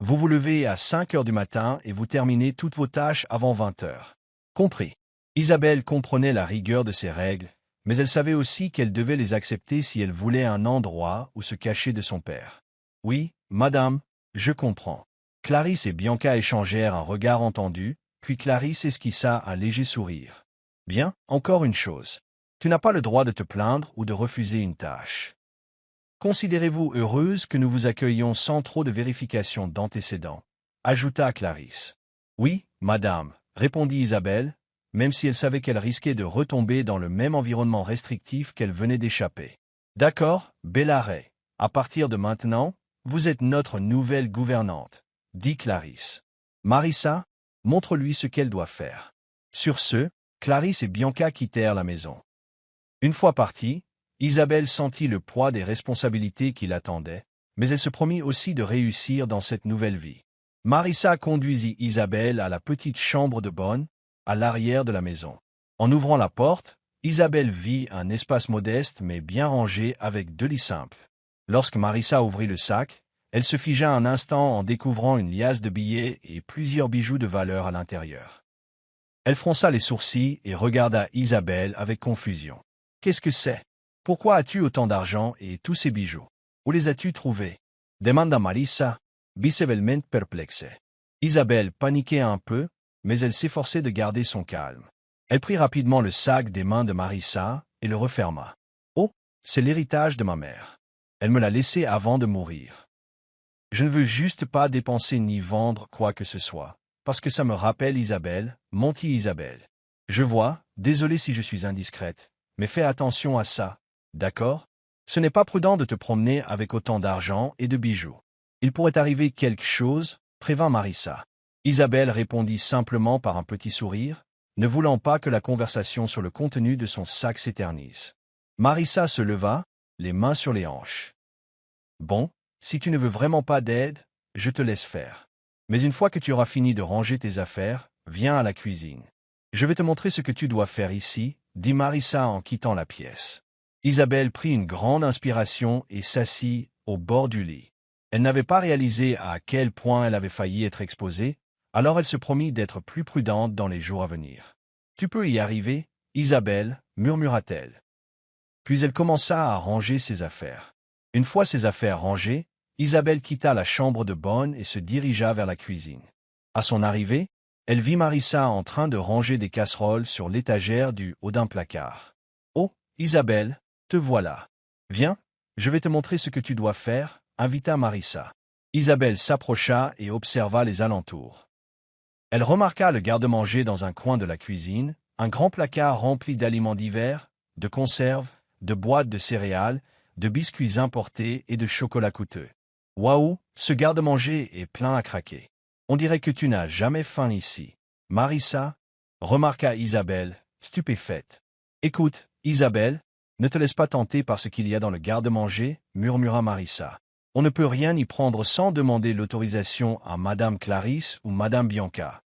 Vous vous levez à 5 heures du matin et vous terminez toutes vos tâches avant 20 heures. Compris. Isabelle comprenait la rigueur de ces règles, mais elle savait aussi qu'elle devait les accepter si elle voulait un endroit où se cacher de son père. Oui, madame, je comprends. Clarisse et Bianca échangèrent un regard entendu, puis Clarisse esquissa un léger sourire. Bien, encore une chose. Tu n'as pas le droit de te plaindre ou de refuser une tâche. Considérez-vous heureuse que nous vous accueillions sans trop de vérification d'antécédents, ajouta Clarisse. Oui, madame, répondit Isabelle, même si elle savait qu'elle risquait de retomber dans le même environnement restrictif qu'elle venait d'échapper. D'accord, Bellaret. À partir de maintenant, vous êtes notre nouvelle gouvernante, dit Clarisse. Marissa, montre-lui ce qu'elle doit faire. Sur ce, Clarisse et Bianca quittèrent la maison. Une fois partie, Isabelle sentit le poids des responsabilités qui l'attendaient, mais elle se promit aussi de réussir dans cette nouvelle vie. Marissa conduisit Isabelle à la petite chambre de bonne, à l'arrière de la maison. En ouvrant la porte, Isabelle vit un espace modeste mais bien rangé avec 2 lits simples. Lorsque Marissa ouvrit le sac, elle se figea un instant en découvrant une liasse de billets et plusieurs bijoux de valeur à l'intérieur. Elle fronça les sourcils et regarda Isabelle avec confusion. « Qu'est-ce que c'est? Pourquoi as-tu autant d'argent et tous ces bijoux? Où les as-tu trouvés ?» demanda Marissa, visiblement perplexe. Isabelle paniquait un peu, mais elle s'efforçait de garder son calme. Elle prit rapidement le sac des mains de Marissa et le referma. « Oh, c'est l'héritage de ma mère. Elle me l'a laissé avant de mourir. Je ne veux juste pas dépenser ni vendre quoi que ce soit, parce que ça me rappelle Isabelle, mentit Isabelle. Je vois, désolé si je suis indiscrète, mais fais attention à ça, d'accord? Ce n'est pas prudent de te promener avec autant d'argent et de bijoux. Il pourrait arriver quelque chose, prévint Marissa. Isabelle répondit simplement par un petit sourire, ne voulant pas que la conversation sur le contenu de son sac s'éternise. Marissa se leva, les mains sur les hanches. Bon, si tu ne veux vraiment pas d'aide, je te laisse faire. Mais une fois que tu auras fini de ranger tes affaires, viens à la cuisine. Je vais te montrer ce que tu dois faire ici, dit Marissa en quittant la pièce. Isabelle prit une grande inspiration et s'assit au bord du lit. Elle n'avait pas réalisé à quel point elle avait failli être exposée, alors elle se promit d'être plus prudente dans les jours à venir. « Tu peux y arriver, Isabelle, murmura-t-elle. Puis elle commença à ranger ses affaires. Une fois ses affaires rangées, Isabelle quitta la chambre de bonne et se dirigea vers la cuisine. À son arrivée, elle vit Marissa en train de ranger des casseroles sur l'étagère du haut d'un placard. « Oh, Isabelle, te voilà. Viens, je vais te montrer ce que tu dois faire, » invita Marissa. Isabelle s'approcha et observa les alentours. Elle remarqua le garde-manger dans un coin de la cuisine, un grand placard rempli d'aliments divers, de conserves, de boîtes de céréales, de biscuits importés et de chocolat coûteux. « Waouh, ce garde-manger est plein à craquer. On dirait que tu n'as jamais faim ici. » Marissa, remarqua Isabelle, stupéfaite. « Écoute, Isabelle, ne te laisse pas tenter par ce qu'il y a dans le garde-manger, » murmura Marissa. « On ne peut rien y prendre sans demander l'autorisation à Madame Clarisse ou Madame Bianca.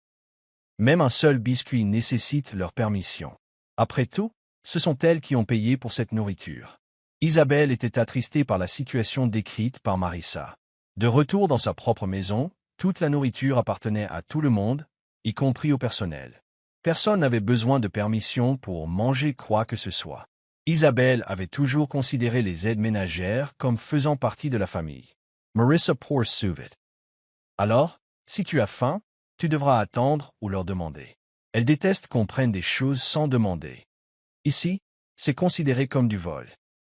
Même un seul biscuit nécessite leur permission. Après tout, ce sont elles qui ont payé pour cette nourriture. » Isabelle était attristée par la situation décrite par Marissa. De retour dans sa propre maison, toute la nourriture appartenait à tout le monde, y compris au personnel. Personne n'avait besoin de permission pour manger quoi que ce soit. Isabelle avait toujours considéré les aides ménagères comme faisant partie de la famille. Marissa poursuivit. Alors, si tu as faim, tu devras attendre ou leur demander. Elle déteste qu'on prenne des choses sans demander. Ici, c'est considéré comme du vol.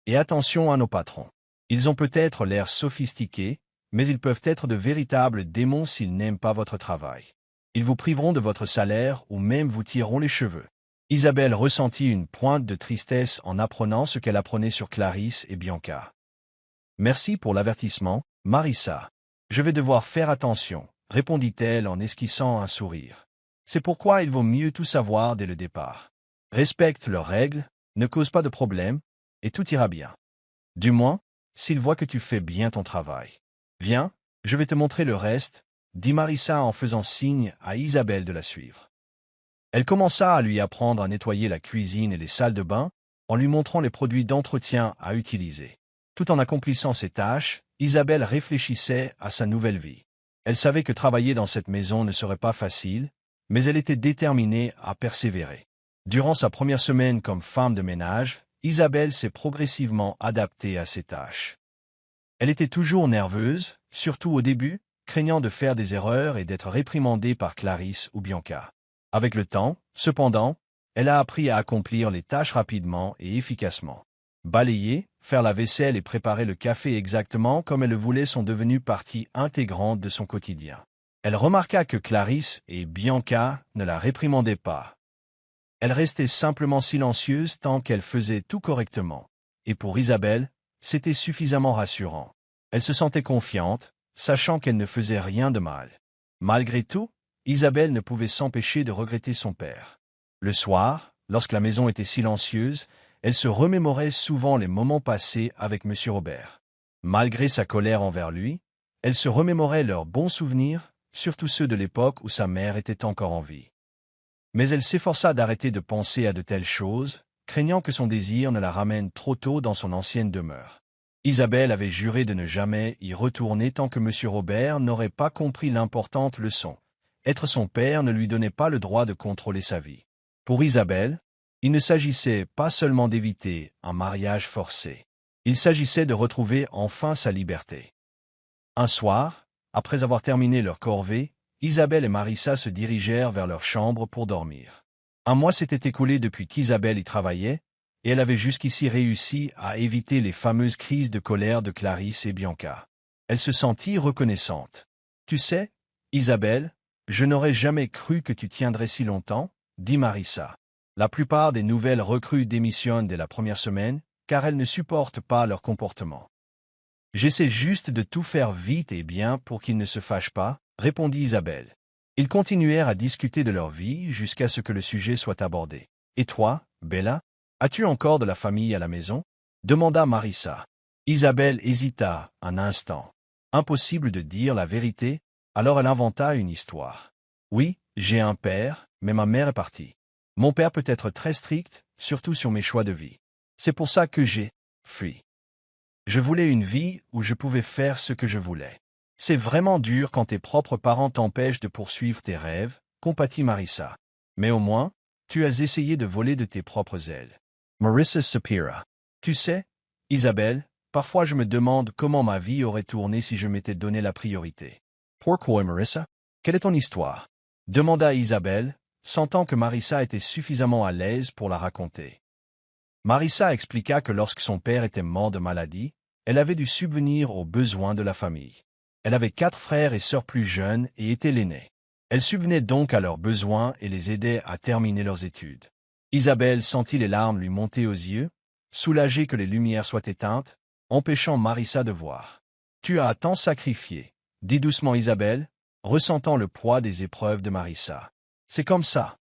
Et attention à nos patrons. Ils ont peut-être l'air sophistiqués, mais ils peuvent être de véritables démons s'ils n'aiment pas votre travail. Ils vous priveront de votre salaire ou même vous tireront les cheveux. Isabelle ressentit une pointe de tristesse en apprenant ce qu'elle apprenait sur Clarisse et Bianca. « Merci pour l'avertissement, Marissa. Je vais devoir faire attention, » répondit-elle en esquissant un sourire. « C'est pourquoi il vaut mieux tout savoir dès le départ. Respecte leurs règles, ne cause pas de problème, et tout ira bien. Du moins, s'ils voient que tu fais bien ton travail. Viens, je vais te montrer le reste, » dit Marissa en faisant signe à Isabelle de la suivre. Elle commença à lui apprendre à nettoyer la cuisine et les salles de bain, en lui montrant les produits d'entretien à utiliser. Tout en accomplissant ces tâches, Isabelle réfléchissait à sa nouvelle vie. Elle savait que travailler dans cette maison ne serait pas facile, mais elle était déterminée à persévérer. Durant sa première semaine comme femme de ménage, Isabelle s'est progressivement adaptée à ses tâches. Elle était toujours nerveuse, surtout au début, craignant de faire des erreurs et d'être réprimandée par Clarisse ou Bianca. Avec le temps, cependant, elle a appris à accomplir les tâches rapidement et efficacement. Balayer, faire la vaisselle et préparer le café exactement comme elle le voulait sont devenus partie intégrante de son quotidien. Elle remarqua que Clarisse et Bianca ne la réprimandaient pas. Elle restait simplement silencieuse tant qu'elle faisait tout correctement. Et pour Isabelle, c'était suffisamment rassurant. Elle se sentait confiante, sachant qu'elle ne faisait rien de mal. Malgré tout, Isabelle ne pouvait s'empêcher de regretter son père. Le soir, lorsque la maison était silencieuse, elle se remémorait souvent les moments passés avec M. Robert. Malgré sa colère envers lui, elle se remémorait leurs bons souvenirs, surtout ceux de l'époque où sa mère était encore en vie. Mais elle s'efforça d'arrêter de penser à de telles choses, craignant que son désir ne la ramène trop tôt dans son ancienne demeure. Isabelle avait juré de ne jamais y retourner tant que M. Robert n'aurait pas compris l'importante leçon. Être son père ne lui donnait pas le droit de contrôler sa vie. Pour Isabelle, il ne s'agissait pas seulement d'éviter un mariage forcé. Il s'agissait de retrouver enfin sa liberté. Un soir, après avoir terminé leur corvée, Isabelle et Marissa se dirigèrent vers leur chambre pour dormir. Un mois s'était écoulé depuis qu'Isabelle y travaillait, et elle avait jusqu'ici réussi à éviter les fameuses crises de colère de Clarisse et Bianca. Elle se sentit reconnaissante. « Tu sais, Isabelle, je n'aurais jamais cru que tu tiendrais si longtemps, » dit Marissa. La plupart des nouvelles recrues démissionnent dès la première semaine, car elles ne supportent pas leur comportement. « J'essaie juste de tout faire vite et bien pour qu'ils ne se fâchent pas, » répondit Isabelle. Ils continuèrent à discuter de leur vie jusqu'à ce que le sujet soit abordé. « Et toi, Bella, as-tu encore de la famille à la maison ?» demanda Marissa. Isabelle hésita un instant. Impossible de dire la vérité, alors elle inventa une histoire. « Oui, j'ai un père, mais ma mère est partie. Mon père peut être très strict, surtout sur mes choix de vie. C'est pour ça que j'ai fui. Je voulais une vie où je pouvais faire ce que je voulais. C'est vraiment dur quand tes propres parents t'empêchent de poursuivre tes rêves, compatit Marissa. Mais au moins, tu as essayé de voler de tes propres ailes. » Marissa soupira. « Tu sais, Isabelle, parfois je me demande comment ma vie aurait tourné si je m'étais donné la priorité. »« Pourquoi, Marissa? Quelle est ton histoire ?» demanda Isabelle, sentant que Marissa était suffisamment à l'aise pour la raconter. Marissa expliqua que lorsque son père était mort de maladie, elle avait dû subvenir aux besoins de la famille. Elle avait 4 frères et sœurs plus jeunes et était l'aînée. Elle subvenait donc à leurs besoins et les aidait à terminer leurs études. Isabelle sentit les larmes lui monter aux yeux, soulagée que les lumières soient éteintes, empêchant Marissa de voir. « Tu as tant sacrifié, » dit doucement Isabelle, ressentant le poids des épreuves de Marissa. « C'est comme ça.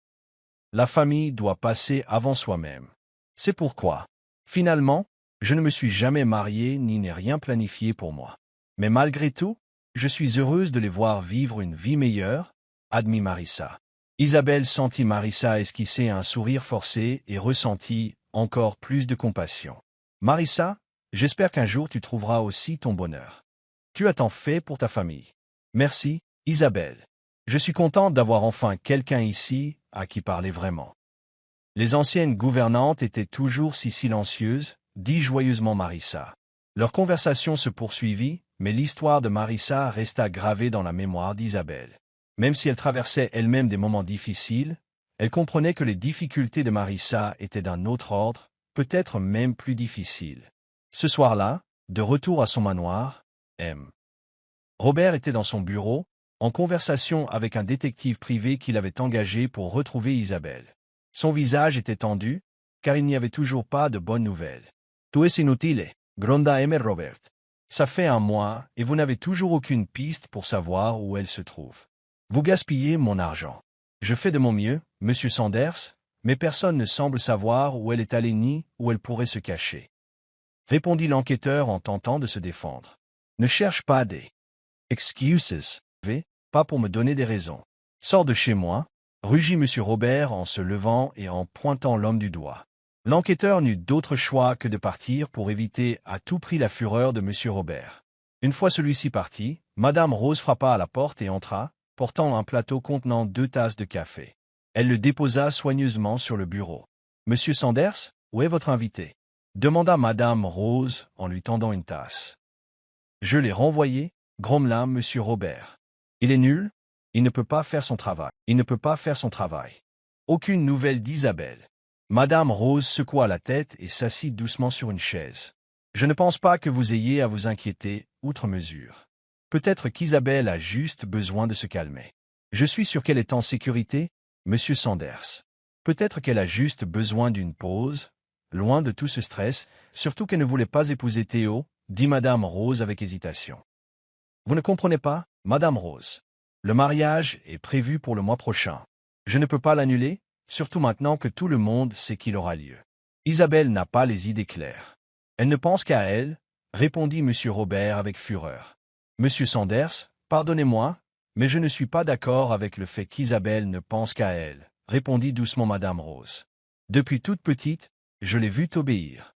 La famille doit passer avant soi-même. C'est pourquoi, finalement, je ne me suis jamais mariée ni n'ai rien planifié pour moi. Mais malgré tout, je suis heureuse de les voir vivre une vie meilleure, » admit Marissa. Isabelle sentit Marissa esquisser un sourire forcé et ressentit encore plus de compassion. « Marissa, j'espère qu'un jour tu trouveras aussi ton bonheur. Tu as tant fait pour ta famille. » « Merci, Isabelle. Je suis contente d'avoir enfin quelqu'un ici à qui parler vraiment. » « Les anciennes gouvernantes étaient toujours si silencieuses, » dit joyeusement Marissa. Leur conversation se poursuivit, mais l'histoire de Marissa resta gravée dans la mémoire d'Isabelle. Même si elle traversait elle-même des moments difficiles, elle comprenait que les difficultés de Marissa étaient d'un autre ordre, peut-être même plus difficiles. Ce soir-là, de retour à son manoir, M. Robert était dans son bureau, en conversation avec un détective privé qu'il avait engagé pour retrouver Isabelle. Son visage était tendu, car il n'y avait toujours pas de bonnes nouvelles. « Tout est inutile, gronda M. Robert. Ça fait un mois et vous n'avez toujours aucune piste pour savoir où elle se trouve. Vous gaspillez mon argent. Je fais de mon mieux, Monsieur Sanders, mais personne ne semble savoir où elle est allée ni où elle pourrait se cacher. » Répondit l'enquêteur en tentant de se défendre. « Ne cherche pas des excuses, pas pour me donner des raisons. Sors de chez moi, » rugit M. Robert en se levant et en pointant l'homme du doigt. L'enquêteur n'eut d'autre choix que de partir pour éviter à tout prix la fureur de M. Robert. Une fois celui-ci parti, Madame Rose frappa à la porte et entra, portant un plateau contenant 2 tasses de café. Elle le déposa soigneusement sur le bureau. « Monsieur Sanders, où est votre invité ?» demanda Madame Rose en lui tendant une tasse. « Je l'ai renvoyé, grommela Monsieur Robert. Il est nul, il ne peut pas faire son travail. Il ne peut pas faire son travail. » Aucune nouvelle d'Isabelle. Madame Rose secoua la tête et s'assit doucement sur une chaise. « Je ne pense pas que vous ayez à vous inquiéter, outre mesure. Peut-être qu'Isabelle a juste besoin de se calmer. Je suis sûr qu'elle est en sécurité, Monsieur Sanders. Peut-être qu'elle a juste besoin d'une pause, loin de tout ce stress, surtout qu'elle ne voulait pas épouser Théo, dit Madame Rose avec hésitation. Vous ne comprenez pas, Madame Rose. Le mariage est prévu pour le mois prochain. Je ne peux pas l'annuler, surtout maintenant que tout le monde sait qu'il aura lieu. Isabelle n'a pas les idées claires. Elle ne pense qu'à elle, répondit Monsieur Robert avec fureur. Monsieur Sanders, pardonnez-moi, mais je ne suis pas d'accord avec le fait qu'Isabelle ne pense qu'à elle, répondit doucement Madame Rose. Depuis toute petite, je l'ai vue t'obéir.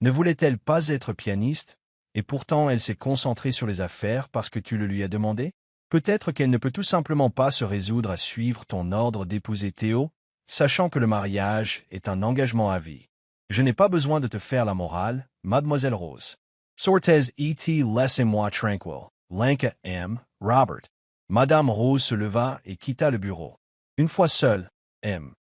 Ne voulait-elle pas être pianiste, et pourtant elle s'est concentrée sur les affaires parce que tu le lui as demandé? Peut-être qu'elle ne peut tout simplement pas se résoudre à suivre ton ordre d'épouser Théo, sachant que le mariage est un engagement à vie. Je n'ai pas besoin de te faire la morale, Mademoiselle Rose. Sortez et laissez-moi tranquille. Lanka M. Robert. Madame Rose se leva et quitta le bureau. Une fois seul, M.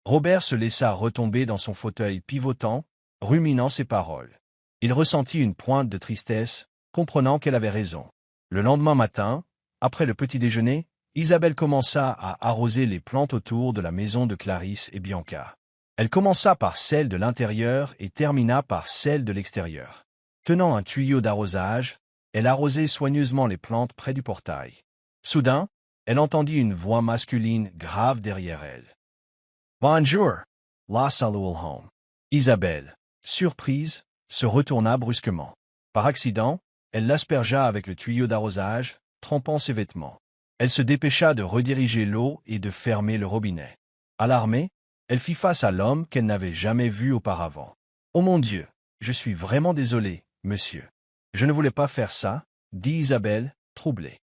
Robert se laissa retomber dans son fauteuil pivotant, ruminant ses paroles. Il ressentit une pointe de tristesse, comprenant qu'elle avait raison. Le lendemain matin, après le petit déjeuner, Isabelle commença à arroser les plantes autour de la maison de Clarisse et Bianca. Elle commença par celle de l'intérieur et termina par celle de l'extérieur. Tenant un tuyau d'arrosage, elle arrosait soigneusement les plantes près du portail. Soudain, elle entendit une voix masculine grave derrière elle. « Bonjour, la saluel home. » Isabelle, surprise, se retourna brusquement. Par accident, elle l'aspergea avec le tuyau d'arrosage, trempant ses vêtements. Elle se dépêcha de rediriger l'eau et de fermer le robinet. Alarmée, elle fit face à l'homme qu'elle n'avait jamais vu auparavant. « Oh mon Dieu, je suis vraiment désolée, monsieur. Je ne voulais pas faire ça, » dit Isabelle, troublée.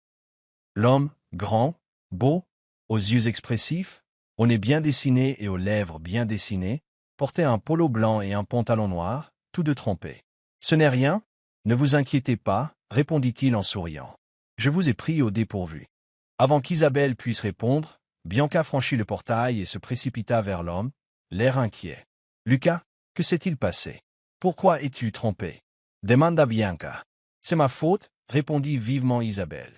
L'homme, grand, beau, aux yeux expressifs, au nez bien dessiné et aux lèvres bien dessinées, portait un polo blanc et un pantalon noir, tous deux trempés. « Ce n'est rien, ne vous inquiétez pas, » répondit-il en souriant. « Je vous ai pris au dépourvu. » Avant qu'Isabelle puisse répondre, Bianca franchit le portail et se précipita vers l'homme, l'air inquiet. « Lucas, que s'est-il passé? Pourquoi es-tu trompé ?» demanda Bianca. « C'est ma faute, » répondit vivement Isabelle.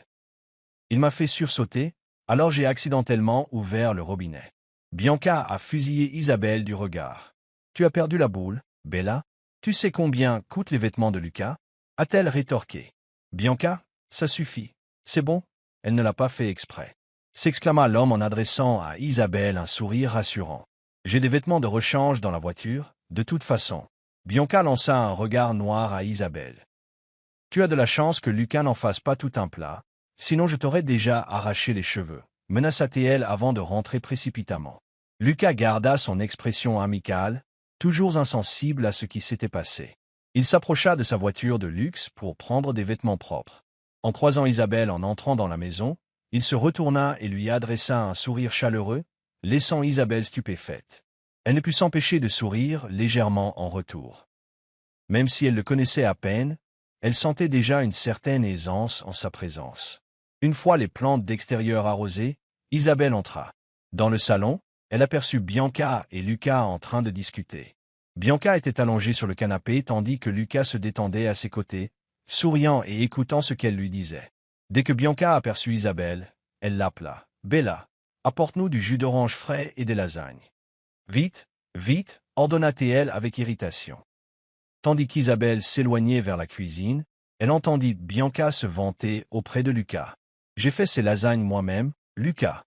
« Il m'a fait sursauter, alors j'ai accidentellement ouvert le robinet. » Bianca a fusillé Isabelle du regard. « Tu as perdu la boule, Bella? Tu sais combien coûtent les vêtements de Lucas? » a-t-elle rétorqué. « Bianca, ça suffit. C'est bon, elle ne l'a pas fait exprès. » s'exclama l'homme en adressant à Isabelle un sourire rassurant. « J'ai des vêtements de rechange dans la voiture, de toute façon. » Bianca lança un regard noir à Isabelle. « Tu as de la chance que Lucas n'en fasse pas tout un plat, sinon je t'aurais déjà arraché les cheveux, » menaça-t-elle avant de rentrer précipitamment. Lucas garda son expression amicale, toujours insensible à ce qui s'était passé. Il s'approcha de sa voiture de luxe pour prendre des vêtements propres. En croisant Isabelle en entrant dans la maison, il se retourna et lui adressa un sourire chaleureux, laissant Isabelle stupéfaite. Elle ne put s'empêcher de sourire légèrement en retour. Même si elle le connaissait à peine, elle sentait déjà une certaine aisance en sa présence. Une fois les plantes d'extérieur arrosées, Isabelle entra. Dans le salon, elle aperçut Bianca et Lucas en train de discuter. Bianca était allongée sur le canapé tandis que Lucas se détendait à ses côtés, souriant et écoutant ce qu'elle lui disait. Dès que Bianca aperçut Isabelle, elle l'appela. « Bella, apporte-nous du jus d'orange frais et des lasagnes. »« Vite, vite » ordonna-t-elle avec irritation. Tandis qu'Isabelle s'éloignait vers la cuisine, elle entendit Bianca se vanter auprès de Lucas. « J'ai fait ces lasagnes moi-même, Lucas.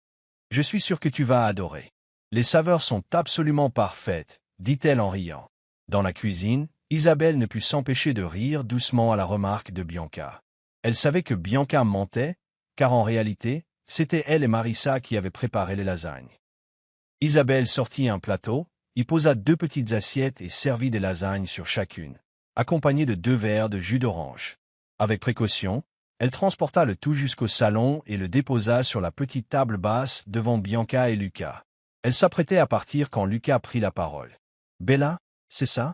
Je suis sûre que tu vas adorer. Les saveurs sont absolument parfaites, » dit-elle en riant. Dans la cuisine, Isabelle ne put s'empêcher de rire doucement à la remarque de Bianca. Elle savait que Bianca mentait, car en réalité, c'était elle et Marissa qui avaient préparé les lasagnes. Isabelle sortit un plateau, y posa 2 petites assiettes et servit des lasagnes sur chacune, accompagnées de 2 verres de jus d'orange. Avec précaution, Elle transporta le tout jusqu'au salon et le déposa sur la petite table basse devant Bianca et Lucas. Elle s'apprêtait à partir quand Lucas prit la parole. « Bella, c'est ça ?»«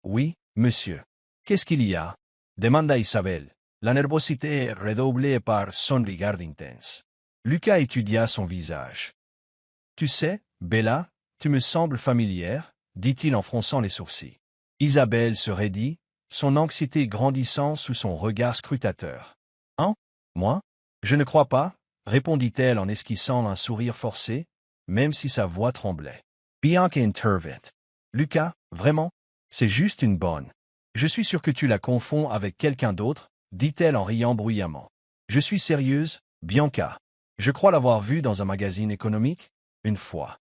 Oui, monsieur. »« Qu'est-ce qu'il y a ?» demanda Isabelle. La nervosité redoublée par son regard intense. Lucas étudia son visage. « Tu sais, Bella, tu me sembles familière, dit-il en fronçant les sourcils. Isabelle se raidit, son anxiété grandissant sous son regard scrutateur. « Hein? Moi? Je ne crois pas, répondit-elle en esquissant un sourire forcé, même si sa voix tremblait. Bianca intervint. Lucas, vraiment? C'est juste une bonne. Je suis sûr que tu la confonds avec quelqu'un d'autre, dit-elle en riant bruyamment. Je suis sérieuse, Bianca. Je crois l'avoir vue dans un magazine économique, une fois.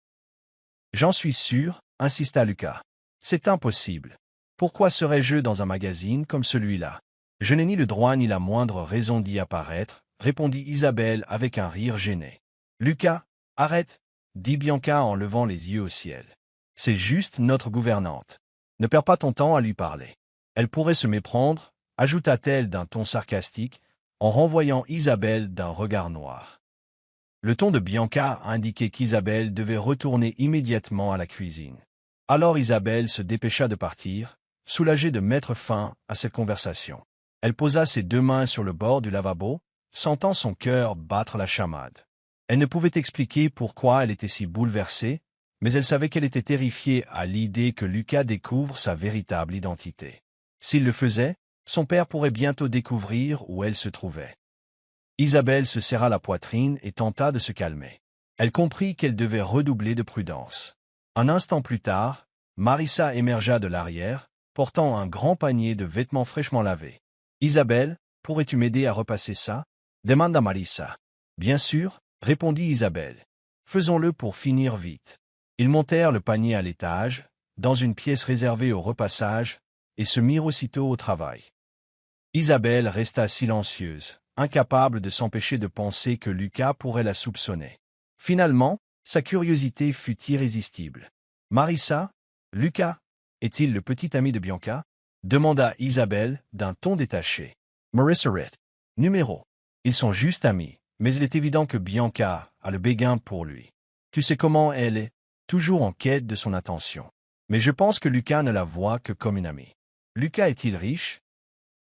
J'en suis sûr, insista Lucas. C'est impossible. Pourquoi serais-je dans un magazine comme celui-là? Je n'ai ni le droit ni la moindre raison d'y apparaître, répondit Isabelle avec un rire gêné. Lucas, arrête, dit Bianca en levant les yeux au ciel. C'est juste notre gouvernante. Ne perds pas ton temps à lui parler. Elle pourrait se méprendre, ajouta-t-elle d'un ton sarcastique, en renvoyant Isabelle d'un regard noir. Le ton de Bianca indiquait qu'Isabelle devait retourner immédiatement à la cuisine. Alors Isabelle se dépêcha de partir, soulagée de mettre fin à cette conversation. Elle posa ses deux mains sur le bord du lavabo, sentant son cœur battre la chamade. Elle ne pouvait expliquer pourquoi elle était si bouleversée, mais elle savait qu'elle était terrifiée à l'idée que Lucas découvre sa véritable identité. S'il le faisait, son père pourrait bientôt découvrir où elle se trouvait. Isabelle se serra la poitrine et tenta de se calmer. Elle comprit qu'elle devait redoubler de prudence. Un instant plus tard, Marissa émergea de l'arrière, portant un grand panier de vêtements fraîchement lavés. « Isabelle, pourrais-tu m'aider à repasser ça ?» demanda Marissa. « Bien sûr, » répondit Isabelle. « Faisons-le pour finir vite. » Ils montèrent le panier à l'étage, dans une pièce réservée au repassage, et se mirent aussitôt au travail. Isabelle resta silencieuse, incapable de s'empêcher de penser que Lucas pourrait la soupçonner. Finalement, sa curiosité fut irrésistible. « Marissa, Lucas, est-il le petit ami de Bianca ?» demanda Isabelle d'un ton détaché. Marissa Ritt. Numéro. Ils sont juste amis, mais il est évident que Bianca a le béguin pour lui. Tu sais comment elle est, toujours en quête de son attention. Mais je pense que Lucas ne la voit que comme une amie. Lucas est-il riche?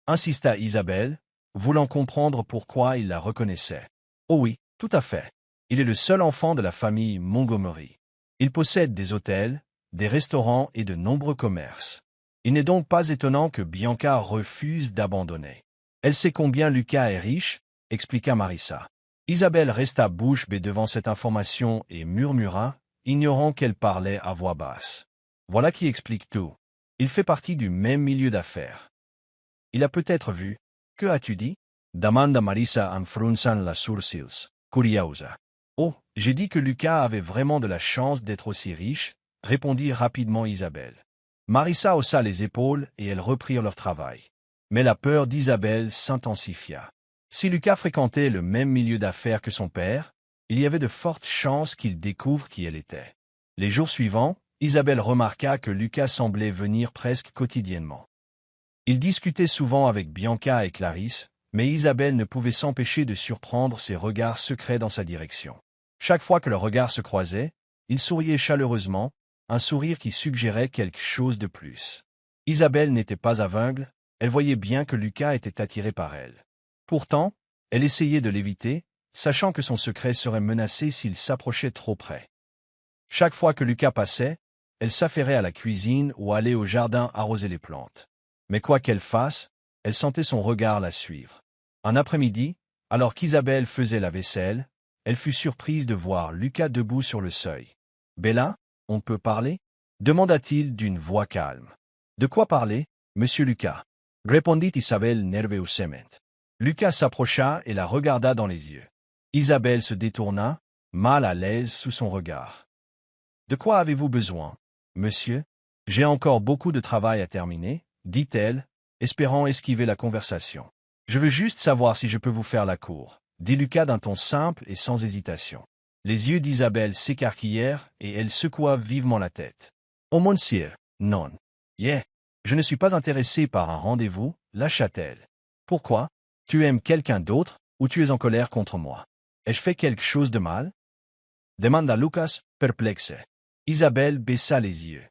Insista Isabelle, voulant comprendre pourquoi il la reconnaissait. Oh oui, tout à fait. Il est le seul enfant de la famille Montgomery. Il possède des hôtels, des restaurants et de nombreux commerces. Il n'est donc pas étonnant que Bianca refuse d'abandonner. Elle sait combien Lucas est riche, expliqua Marissa. Isabelle resta bouche bée devant cette information et murmura, ignorant qu'elle parlait à voix basse. Voilà qui explique tout. Il fait partie du même milieu d'affaires. Il a peut-être vu. Que as-tu dit? Demanda Marissa en fronçant la sourcils, curiosa. Oh, j'ai dit que Lucas avait vraiment de la chance d'être aussi riche, répondit rapidement Isabelle. Marissa haussa les épaules et elles reprirent leur travail. Mais la peur d'Isabelle s'intensifia. Si Lucas fréquentait le même milieu d'affaires que son père, il y avait de fortes chances qu'il découvre qui elle était. Les jours suivants, Isabelle remarqua que Lucas semblait venir presque quotidiennement. Il discutait souvent avec Bianca et Clarisse, mais Isabelle ne pouvait s'empêcher de surprendre ses regards secrets dans sa direction. Chaque fois que leurs regards se croisaient, il souriait chaleureusement, un sourire qui suggérait quelque chose de plus. Isabelle n'était pas aveugle, elle voyait bien que Lucas était attiré par elle. Pourtant, elle essayait de l'éviter, sachant que son secret serait menacé s'il s'approchait trop près. Chaque fois que Lucas passait, elle s'affairait à la cuisine ou allait au jardin arroser les plantes. Mais quoi qu'elle fasse, elle sentait son regard la suivre. Un après-midi, alors qu'Isabelle faisait la vaisselle, elle fut surprise de voir Lucas debout sur le seuil. « Bella, on peut parler ?» demanda-t-il d'une voix calme. « De quoi parler, monsieur Lucas ?» répondit Isabelle nerveusement. Lucas s'approcha et la regarda dans les yeux. Isabelle se détourna, mal à l'aise sous son regard. « De quoi avez-vous besoin, monsieur? J'ai encore beaucoup de travail à terminer, » dit-elle, espérant esquiver la conversation. « Je veux juste savoir si je peux vous faire la cour, » dit Lucas d'un ton simple et sans hésitation. Les yeux d'Isabelle s'écarquillèrent et elle secoua vivement la tête. « Oh monsieur, non. Je ne suis pas intéressé par un rendez-vous, lâcha-t-elle. « Pourquoi? Tu aimes quelqu'un d'autre, ou tu es en colère contre moi? Ai-je fait quelque chose de mal? Demanda Lucas, perplexe. Isabelle baissa les yeux.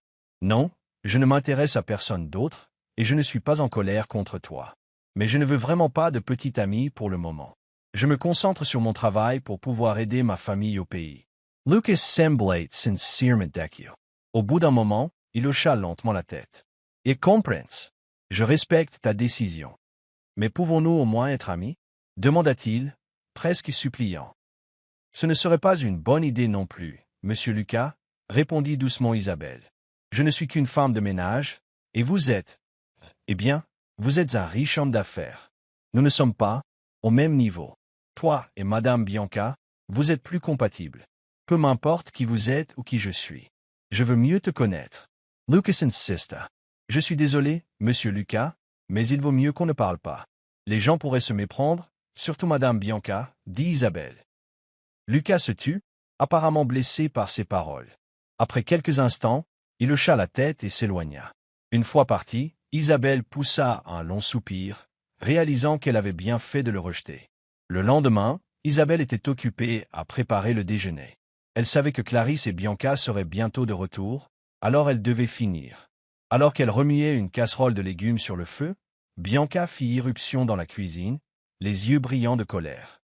Non, je ne m'intéresse à personne d'autre, et je ne suis pas en colère contre toi. Mais je ne veux vraiment pas de petit ami pour le moment. Je me concentre sur mon travail pour pouvoir aider ma famille au pays. Lucas semblait sincèrement déçu. Au bout d'un moment, il hocha lentement la tête. Et comprends. Je respecte ta décision. Mais pouvons-nous au moins être amis? Demanda-t-il, presque suppliant. Ce ne serait pas une bonne idée non plus, monsieur Lucas, répondit doucement Isabelle. Je ne suis qu'une femme de ménage, et vous êtes... Eh bien, vous êtes un riche homme d'affaires. Nous ne sommes pas au même niveau. Toi et Madame Bianca, vous êtes plus compatibles. Peu m'importe qui vous êtes ou qui je suis. Je veux mieux te connaître. Lucas insista. Je suis désolé, monsieur Lucas, mais il vaut mieux qu'on ne parle pas. Les gens pourraient se méprendre, surtout Madame Bianca, dit Isabelle. Lucas se tut, apparemment blessé par ces paroles. Après quelques instants, il hocha la tête et s'éloigna. Une fois parti, Isabelle poussa un long soupir, réalisant qu'elle avait bien fait de le rejeter. Le lendemain, Isabelle était occupée à préparer le déjeuner. Elle savait que Clarisse et Bianca seraient bientôt de retour, alors elle devait finir. Alors qu'elle remuait une casserole de légumes sur le feu, Bianca fit irruption dans la cuisine, les yeux brillants de colère.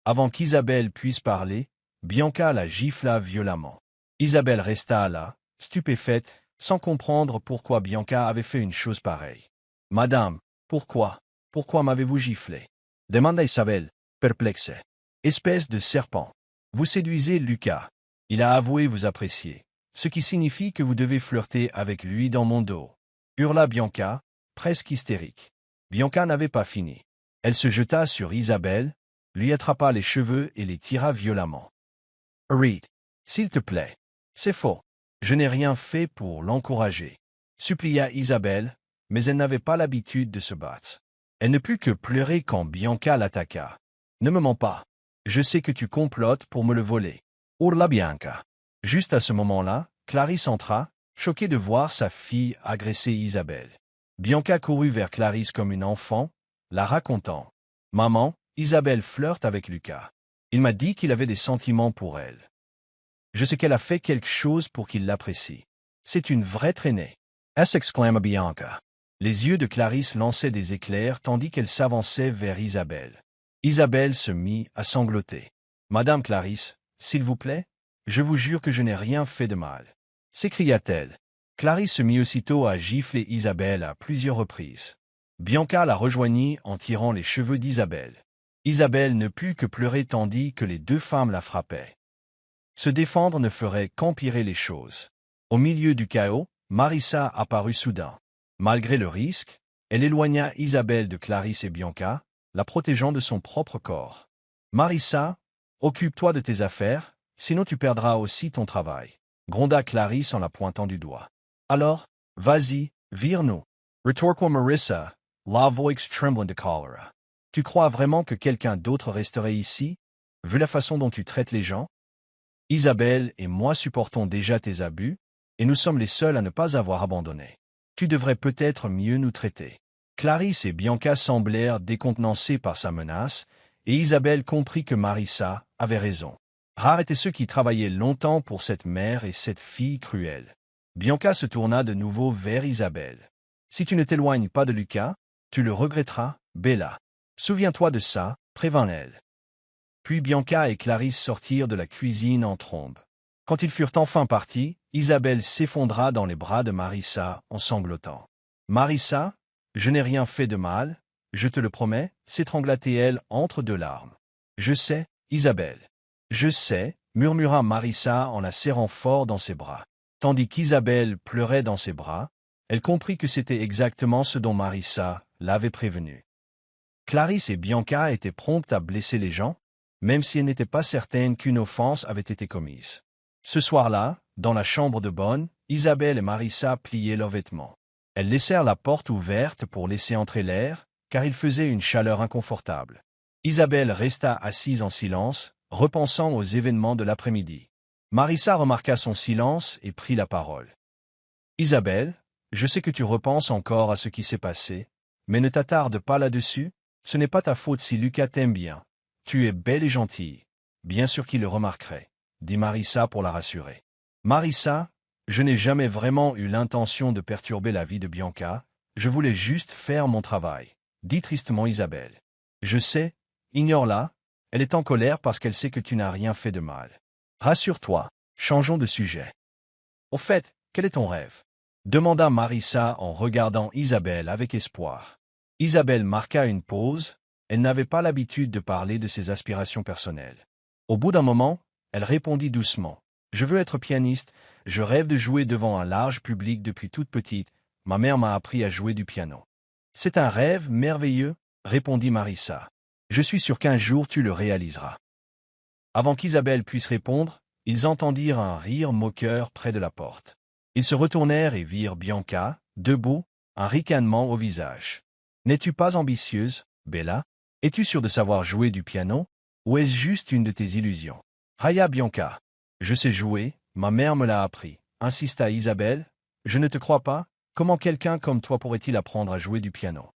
Avant qu'Isabelle puisse parler, Bianca la gifla violemment. Isabelle resta là, stupéfaite, sans comprendre pourquoi Bianca avait fait une chose pareille. « Madame, pourquoi? Pourquoi m'avez-vous giflé » demanda Isabelle, perplexe. « Espèce de serpent. Vous séduisez Lucas. Il a avoué vous apprécier, ce qui signifie que vous devez flirter avec lui dans mon dos. » Hurla Bianca, presque hystérique. Bianca n'avait pas fini. Elle se jeta sur Isabelle, lui attrapa les cheveux et les tira violemment. « Arrête, s'il te plaît. C'est faux. Je n'ai rien fait pour l'encourager. » Supplia Isabelle, mais elle n'avait pas l'habitude de se battre. Elle ne put que pleurer quand Bianca l'attaqua. « Ne me mens pas. Je sais que tu complotes pour me le voler. » Hurla Bianca. Juste à ce moment-là, Clarisse entra, choquée de voir sa fille agresser Isabelle. Bianca courut vers Clarisse comme une enfant, la racontant. « Maman, Isabelle flirte avec Lucas. Il m'a dit qu'il avait des sentiments pour elle. Je sais qu'elle a fait quelque chose pour qu'il l'apprécie. C'est une vraie traînée. » S'exclama Bianca. Les yeux de Clarisse lançaient des éclairs tandis qu'elle s'avançait vers Isabelle. Isabelle se mit à sangloter. « Madame Clarisse, s'il vous plaît, je vous jure que je n'ai rien fait de mal. » s'écria-t-elle. Clarisse se mit aussitôt à gifler Isabelle à plusieurs reprises. Bianca la rejoignit en tirant les cheveux d'Isabelle. Isabelle ne put que pleurer tandis que les deux femmes la frappaient. Se défendre ne ferait qu'empirer les choses. Au milieu du chaos, Marissa apparut soudain. Malgré le risque, elle éloigna Isabelle de Clarisse et Bianca, la protégeant de son propre corps. « Marissa, occupe-toi de tes affaires, sinon tu perdras aussi ton travail. » gronda Clarisse en la pointant du doigt. « Alors, vas-y, vire-nous. » Retorqua Marissa, la voix tremblant de colère. « Tu crois vraiment que quelqu'un d'autre resterait ici, vu la façon dont tu traites les gens? Isabelle et moi supportons déjà tes abus, et nous sommes les seuls à ne pas avoir abandonné. Tu devrais peut-être mieux nous traiter. » Clarisse et Bianca semblèrent décontenancés par sa menace, et Isabelle comprit que Marissa avait raison. Rares étaient ceux qui travaillaient longtemps pour cette mère et cette fille cruelle. Bianca se tourna de nouveau vers Isabelle. « Si tu ne t'éloignes pas de Lucas, tu le regretteras, Bella. Souviens-toi de ça, prévint-elle. » Puis Bianca et Clarisse sortirent de la cuisine en trombe. Quand ils furent enfin partis, Isabelle s'effondra dans les bras de Marissa en sanglotant. « Marissa, je n'ai rien fait de mal, je te le promets, s'étrangla-t-elle entre deux larmes. « Je sais, Isabelle. Je sais, » murmura Marissa en la serrant fort dans ses bras. Tandis qu'Isabelle pleurait dans ses bras, elle comprit que c'était exactement ce dont Marissa l'avait prévenue. Clarisse et Bianca étaient promptes à blesser les gens, même si elles n'étaient pas certaines qu'une offense avait été commise. Ce soir-là, dans la chambre de bonne, Isabelle et Marissa pliaient leurs vêtements. Elles laissèrent la porte ouverte pour laisser entrer l'air, car il faisait une chaleur inconfortable. Isabelle resta assise en silence, repensant aux événements de l'après-midi. Marissa remarqua son silence et prit la parole. « Isabelle, je sais que tu repenses encore à ce qui s'est passé, mais ne t'attarde pas là-dessus, Ce n'est pas ta faute si Lucas t'aime bien. Tu es belle et gentille. Bien sûr qu'il le remarquerait, dit Marissa pour la rassurer. Marissa, je n'ai jamais vraiment eu l'intention de perturber la vie de Bianca, je voulais juste faire mon travail, dit tristement Isabelle. Je sais, ignore-la, elle est en colère parce qu'elle sait que tu n'as rien fait de mal. Rassure-toi, changeons de sujet. Au fait, quel est ton rêve? Demanda Marissa en regardant Isabelle avec espoir. Isabelle marqua une pause, elle n'avait pas l'habitude de parler de ses aspirations personnelles. Au bout d'un moment, elle répondit doucement. Je veux être pianiste, je rêve de jouer devant un large public depuis toute petite, ma mère m'a appris à jouer du piano. C'est un rêve merveilleux, répondit Marissa. Je suis sûr qu'un jour tu le réaliseras. Avant qu'Isabelle puisse répondre, ils entendirent un rire moqueur près de la porte. Ils se retournèrent et virent Bianca, debout, un ricanement au visage. « N'es-tu pas ambitieuse, Bella? Es-tu sûre de savoir jouer du piano? Ou est-ce juste une de tes illusions? » « Raya Bianca. Je sais jouer, ma mère me l'a appris, insista Isabelle. Je ne te crois pas, comment quelqu'un comme toi pourrait-il apprendre à jouer du piano?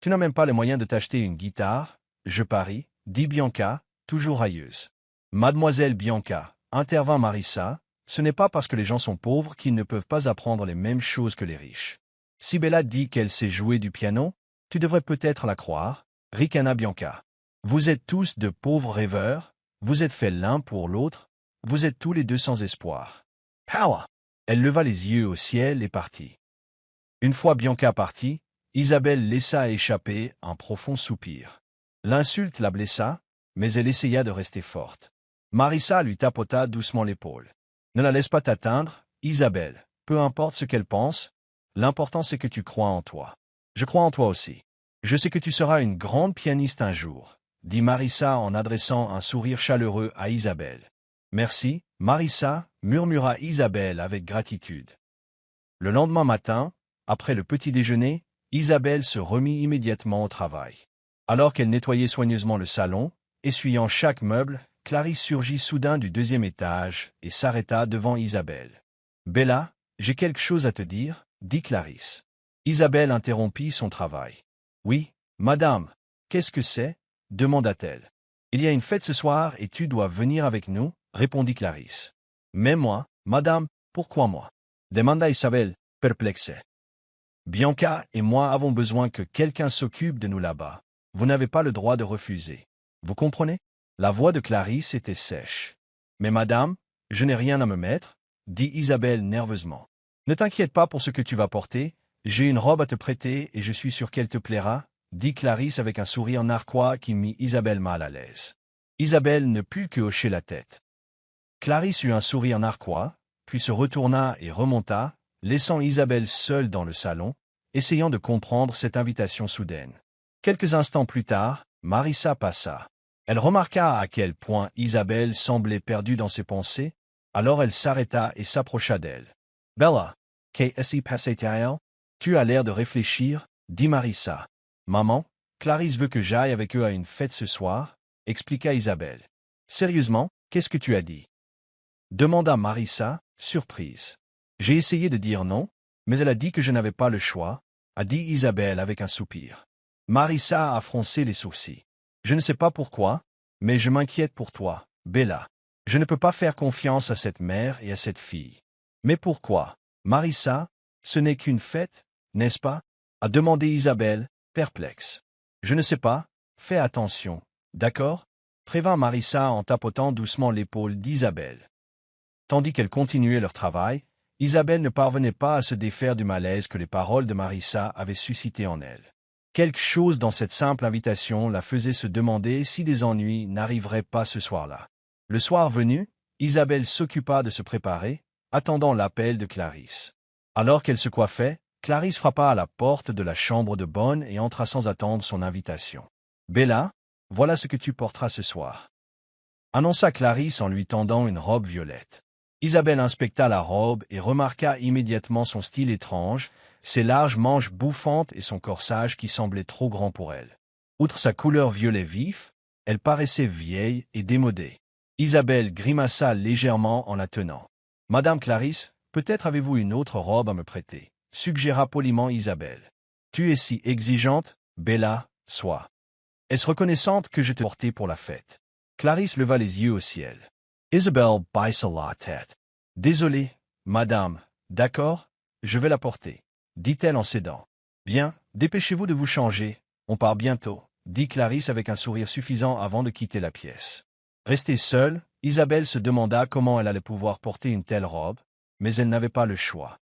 Tu n'as même pas les moyens de t'acheter une guitare, je parie, dit Bianca, toujours railleuse. Mademoiselle Bianca, intervint Marissa, ce n'est pas parce que les gens sont pauvres qu'ils ne peuvent pas apprendre les mêmes choses que les riches. Si Bella dit qu'elle sait jouer du piano, tu devrais peut-être la croire, ricana Bianca. Vous êtes tous de pauvres rêveurs, vous êtes faits l'un pour l'autre, vous êtes tous les deux sans espoir. Power! Elle leva les yeux au ciel et partit. Une fois Bianca partie, Isabelle laissa échapper un profond soupir. L'insulte la blessa, mais elle essaya de rester forte. Marissa lui tapota doucement l'épaule. Ne la laisse pas t'atteindre, Isabelle, peu importe ce qu'elle pense, l'important c'est que tu crois en toi. Je crois en toi aussi. Je sais que tu seras une grande pianiste un jour, dit Marissa en adressant un sourire chaleureux à Isabelle. Merci, Marissa, murmura Isabelle avec gratitude. Le lendemain matin, après le petit déjeuner, Isabelle se remit immédiatement au travail. Alors qu'elle nettoyait soigneusement le salon, essuyant chaque meuble, Clarisse surgit soudain du deuxième étage et s'arrêta devant Isabelle. « Bella, j'ai quelque chose à te dire, dit Clarisse. Isabelle interrompit son travail. « Oui, madame, qu'est-ce que c'est » demanda-t-elle. « Il y a une fête ce soir et tu dois venir avec nous, répondit Clarisse. « Mais moi, madame, pourquoi moi » demanda Isabelle, perplexée. « Bianca et moi avons besoin que quelqu'un s'occupe de nous là-bas. Vous n'avez pas le droit de refuser. Vous comprenez ?» La voix de Clarisse était sèche. « Mais madame, je n'ai rien à me mettre, » dit Isabelle nerveusement. « Ne t'inquiète pas pour ce que tu vas porter, j'ai une robe à te prêter et je suis sûr qu'elle te plaira, » dit Clarisse avec un sourire narquois qui mit Isabelle mal à l'aise. Isabelle ne put que hocher la tête. Clarisse eut un sourire narquois, puis se retourna et remonta, laissant Isabelle seule dans le salon, essayant de comprendre cette invitation soudaine. Quelques instants plus tard, Marissa passa. Elle remarqua à quel point Isabelle semblait perdue dans ses pensées, alors elle s'arrêta et s'approcha d'elle. « Bella, qu'est-ce qui passe-t-il? Tu as l'air de réfléchir, » dit Marissa. « Maman, Clarisse veut que j'aille avec eux à une fête ce soir, » expliqua Isabelle. « Sérieusement, qu'est-ce que tu as dit » demanda Marissa, surprise. « J'ai essayé de dire non, mais elle a dit que je n'avais pas le choix, » a dit Isabelle avec un soupir. Marissa a froncé les sourcils. « Je ne sais pas pourquoi, mais je m'inquiète pour toi, Bella. Je ne peux pas faire confiance à cette mère et à cette fille. »« Mais pourquoi, Marissa? Ce n'est qu'une fête, n'est-ce pas » a demandé Isabelle, perplexe. « Je ne sais pas, fais attention, d'accord » prévint Marissa en tapotant doucement l'épaule d'Isabelle. Tandis qu'elles continuaient leur travail, Isabelle ne parvenait pas à se défaire du malaise que les paroles de Marissa avaient suscité en elle. Quelque chose dans cette simple invitation la faisait se demander si des ennuis n'arriveraient pas ce soir-là. Le soir venu, Isabelle s'occupa de se préparer, attendant l'appel de Clarisse. Alors qu'elle se coiffait, Clarisse frappa à la porte de la chambre de bonne et entra sans attendre son invitation. « Bella, voilà ce que tu porteras ce soir. » annonça Clarisse en lui tendant une robe violette. Isabelle inspecta la robe et remarqua immédiatement son style étrange, ses larges manches bouffantes et son corsage qui semblait trop grand pour elle. Outre sa couleur violet vif, elle paraissait vieille et démodée. Isabelle grimaça légèrement en la tenant. « Madame Clarisse, peut-être avez-vous une autre robe à me prêter » suggéra poliment Isabelle. « Tu es si exigeante, Bella, sois. » Est-ce reconnaissante que je te portais pour la fête? Clarisse leva les yeux au ciel. Isabelle baissa la tête. Désolée, madame, d'accord, je vais la porter, dit-elle en cédant. Bien, dépêchez-vous de vous changer, on part bientôt, dit Clarisse avec un sourire suffisant avant de quitter la pièce. Restée seule, Isabelle se demanda comment elle allait pouvoir porter une telle robe, mais elle n'avait pas le choix.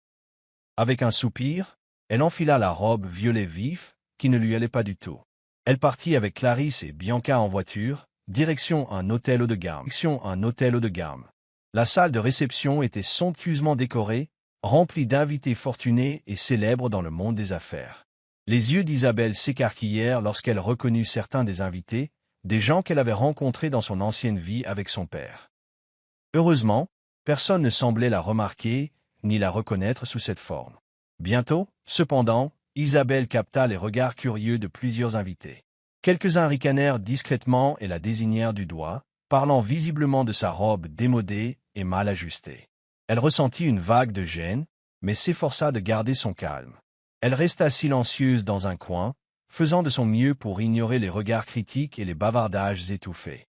Avec un soupir, elle enfila la robe violet vif, qui ne lui allait pas du tout. Elle partit avec Clarisse et Bianca en voiture, direction un hôtel haut de gamme. La salle de réception était somptueusement décorée, remplie d'invités fortunés et célèbres dans le monde des affaires. Les yeux d'Isabelle s'écarquillèrent lorsqu'elle reconnut certains des invités, des gens qu'elle avait rencontrés dans son ancienne vie avec son père. Heureusement, personne ne semblait la remarquer, ni la reconnaître sous cette forme. Bientôt, cependant, Isabelle capta les regards curieux de plusieurs invités. Quelques-uns ricanèrent discrètement et la désignèrent du doigt, parlant visiblement de sa robe démodée et mal ajustée. Elle ressentit une vague de gêne, mais s'efforça de garder son calme. Elle resta silencieuse dans un coin, faisant de son mieux pour ignorer les regards critiques et les bavardages étouffés.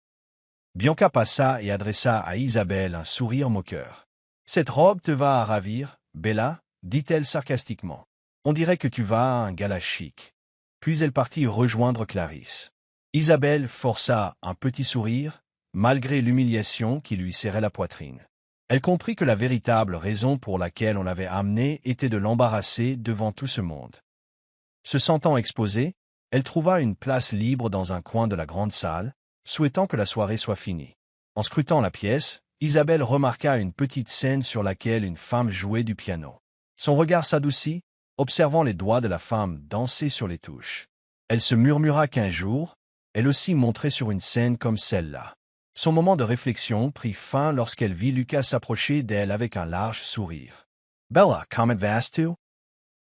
Bianca passa et adressa à Isabelle un sourire moqueur. « Cette robe te va à ravir, Bella » dit-elle sarcastiquement. « On dirait que tu vas à un gala chic. » Puis elle partit rejoindre Clarisse. Isabelle força un petit sourire, malgré l'humiliation qui lui serrait la poitrine. Elle comprit que la véritable raison pour laquelle on l'avait amenée était de l'embarrasser devant tout ce monde. Se sentant exposée, elle trouva une place libre dans un coin de la grande salle, souhaitant que la soirée soit finie. En scrutant la pièce, Isabelle remarqua une petite scène sur laquelle une femme jouait du piano. Son regard s'adoucit, observant les doigts de la femme danser sur les touches. Elle se murmura qu'un jour, elle aussi monterait sur une scène comme celle-là. Son moment de réflexion prit fin lorsqu'elle vit Lucas s'approcher d'elle avec un large sourire. « Bella, comment vas-tu?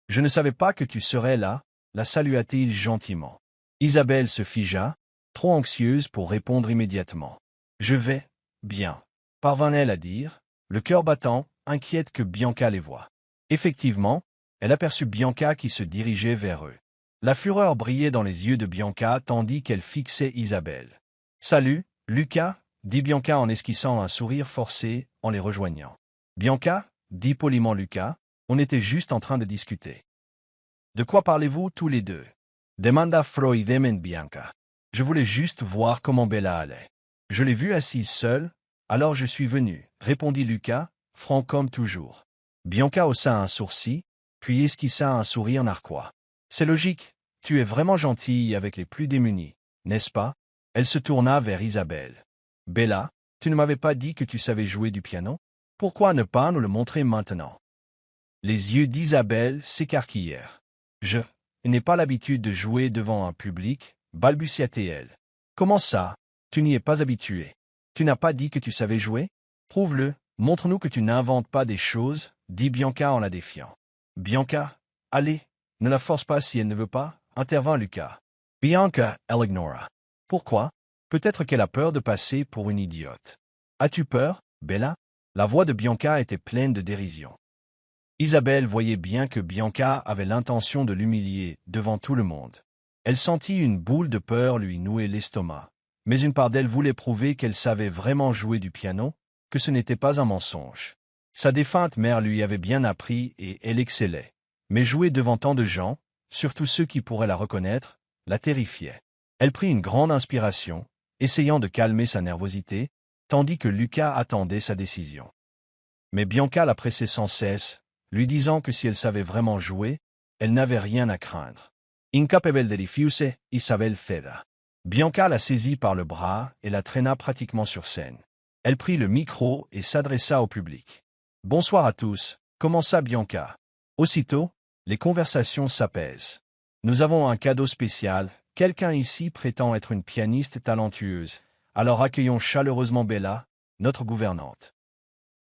Je ne savais pas que tu serais là, la salua-t-il gentiment. Isabelle se figea, trop anxieuse pour répondre immédiatement. « Je vais, bien. » parvint-elle à dire, le cœur battant, inquiète que Bianca les voie. Effectivement, elle aperçut Bianca qui se dirigeait vers eux. La fureur brillait dans les yeux de Bianca tandis qu'elle fixait Isabelle. « Salut, Lucas » dit Bianca en esquissant un sourire forcé en les rejoignant. « Bianca » dit poliment Lucas, « on était juste en train de discuter. »« De quoi parlez-vous tous les deux » demanda froidement Bianca. « Je voulais juste voir comment Bella allait. Je l'ai vue assise seule, alors je suis venu, répondit Lucas, franc comme toujours. Bianca haussa un sourcil, puis esquissa un sourire narquois. C'est logique, tu es vraiment gentille avec les plus démunis, n'est-ce pas? Elle se tourna vers Isabelle. Bella, tu ne m'avais pas dit que tu savais jouer du piano? Pourquoi ne pas nous le montrer maintenant? Les yeux d'Isabelle s'écarquillèrent. Je n'ai pas l'habitude de jouer devant un public, balbutia-t-elle. Comment ça, tu n'y es pas habitué? Tu n'as pas dit que tu savais jouer? Prouve-le, montre-nous que tu n'inventes pas des choses, dit Bianca en la défiant. Bianca, allez, ne la force pas si elle ne veut pas, intervint Lucas. Bianca, elle ignora. Pourquoi? Peut-être qu'elle a peur de passer pour une idiote. As-tu peur, Bella? La voix de Bianca était pleine de dérision. Isabelle voyait bien que Bianca avait l'intention de l'humilier devant tout le monde. Elle sentit une boule de peur lui nouer l'estomac, mais une part d'elle voulait prouver qu'elle savait vraiment jouer du piano, que ce n'était pas un mensonge. Sa défunte mère lui avait bien appris et elle excellait. Mais jouer devant tant de gens, surtout ceux qui pourraient la reconnaître, la terrifiait. Elle prit une grande inspiration, essayant de calmer sa nervosité, tandis que Lucas attendait sa décision. Mais Bianca la pressait sans cesse, lui disant que si elle savait vraiment jouer, elle n'avait rien à craindre. Incapable de refuse, Isabelle ceda. Bianca la saisit par le bras et la traîna pratiquement sur scène. Elle prit le micro et s'adressa au public. « Bonsoir à tous » commença Bianca. Aussitôt, les conversations s'apaisent. Nous avons un cadeau spécial, quelqu'un ici prétend être une pianiste talentueuse, alors accueillons chaleureusement Bella, notre gouvernante.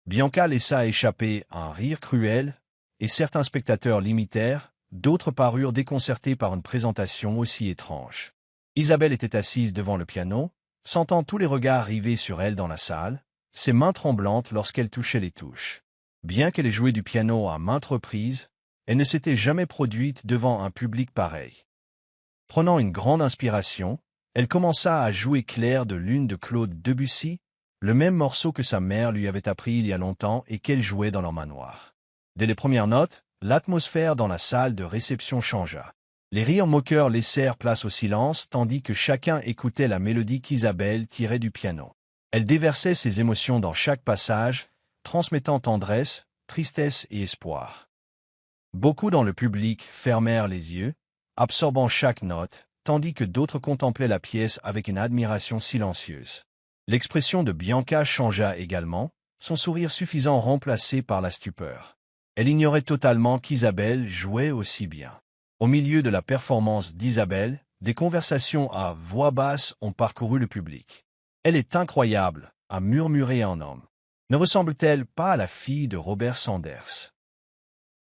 Bianca laissa échapper un rire cruel, et certains spectateurs l'imitèrent, d'autres parurent déconcertés par une présentation aussi étrange. Isabelle était assise devant le piano, sentant tous les regards rivés sur elle dans la salle, ses mains tremblantes lorsqu'elle touchait les touches. Bien qu'elle ait joué du piano à maintes reprises, elle ne s'était jamais produite devant un public pareil. Prenant une grande inspiration, Elle commença à jouer Claire de Lune de Claude Debussy, le même morceau que sa mère lui avait appris il y a longtemps et qu'elle jouait dans leur manoir. Dès les premières notes, l'atmosphère dans la salle de réception changea. Les rires moqueurs laissèrent place au silence tandis que chacun écoutait la mélodie qu'Isabelle tirait du piano. Elle déversait ses émotions dans chaque passage, transmettant tendresse, tristesse et espoir. Beaucoup dans le public fermèrent les yeux, absorbant chaque note, tandis que d'autres contemplaient la pièce avec une admiration silencieuse. L'expression de Bianca changea également, son sourire suffisant remplacé par la stupeur. Elle ignorait totalement qu'Isabelle jouait aussi bien. Au milieu de la performance d'Isabelle, des conversations à voix basse ont parcouru le public. « Elle est incroyable », a murmuré un homme. « Ne ressemble-t-elle pas à la fille de Robert Sanders ?»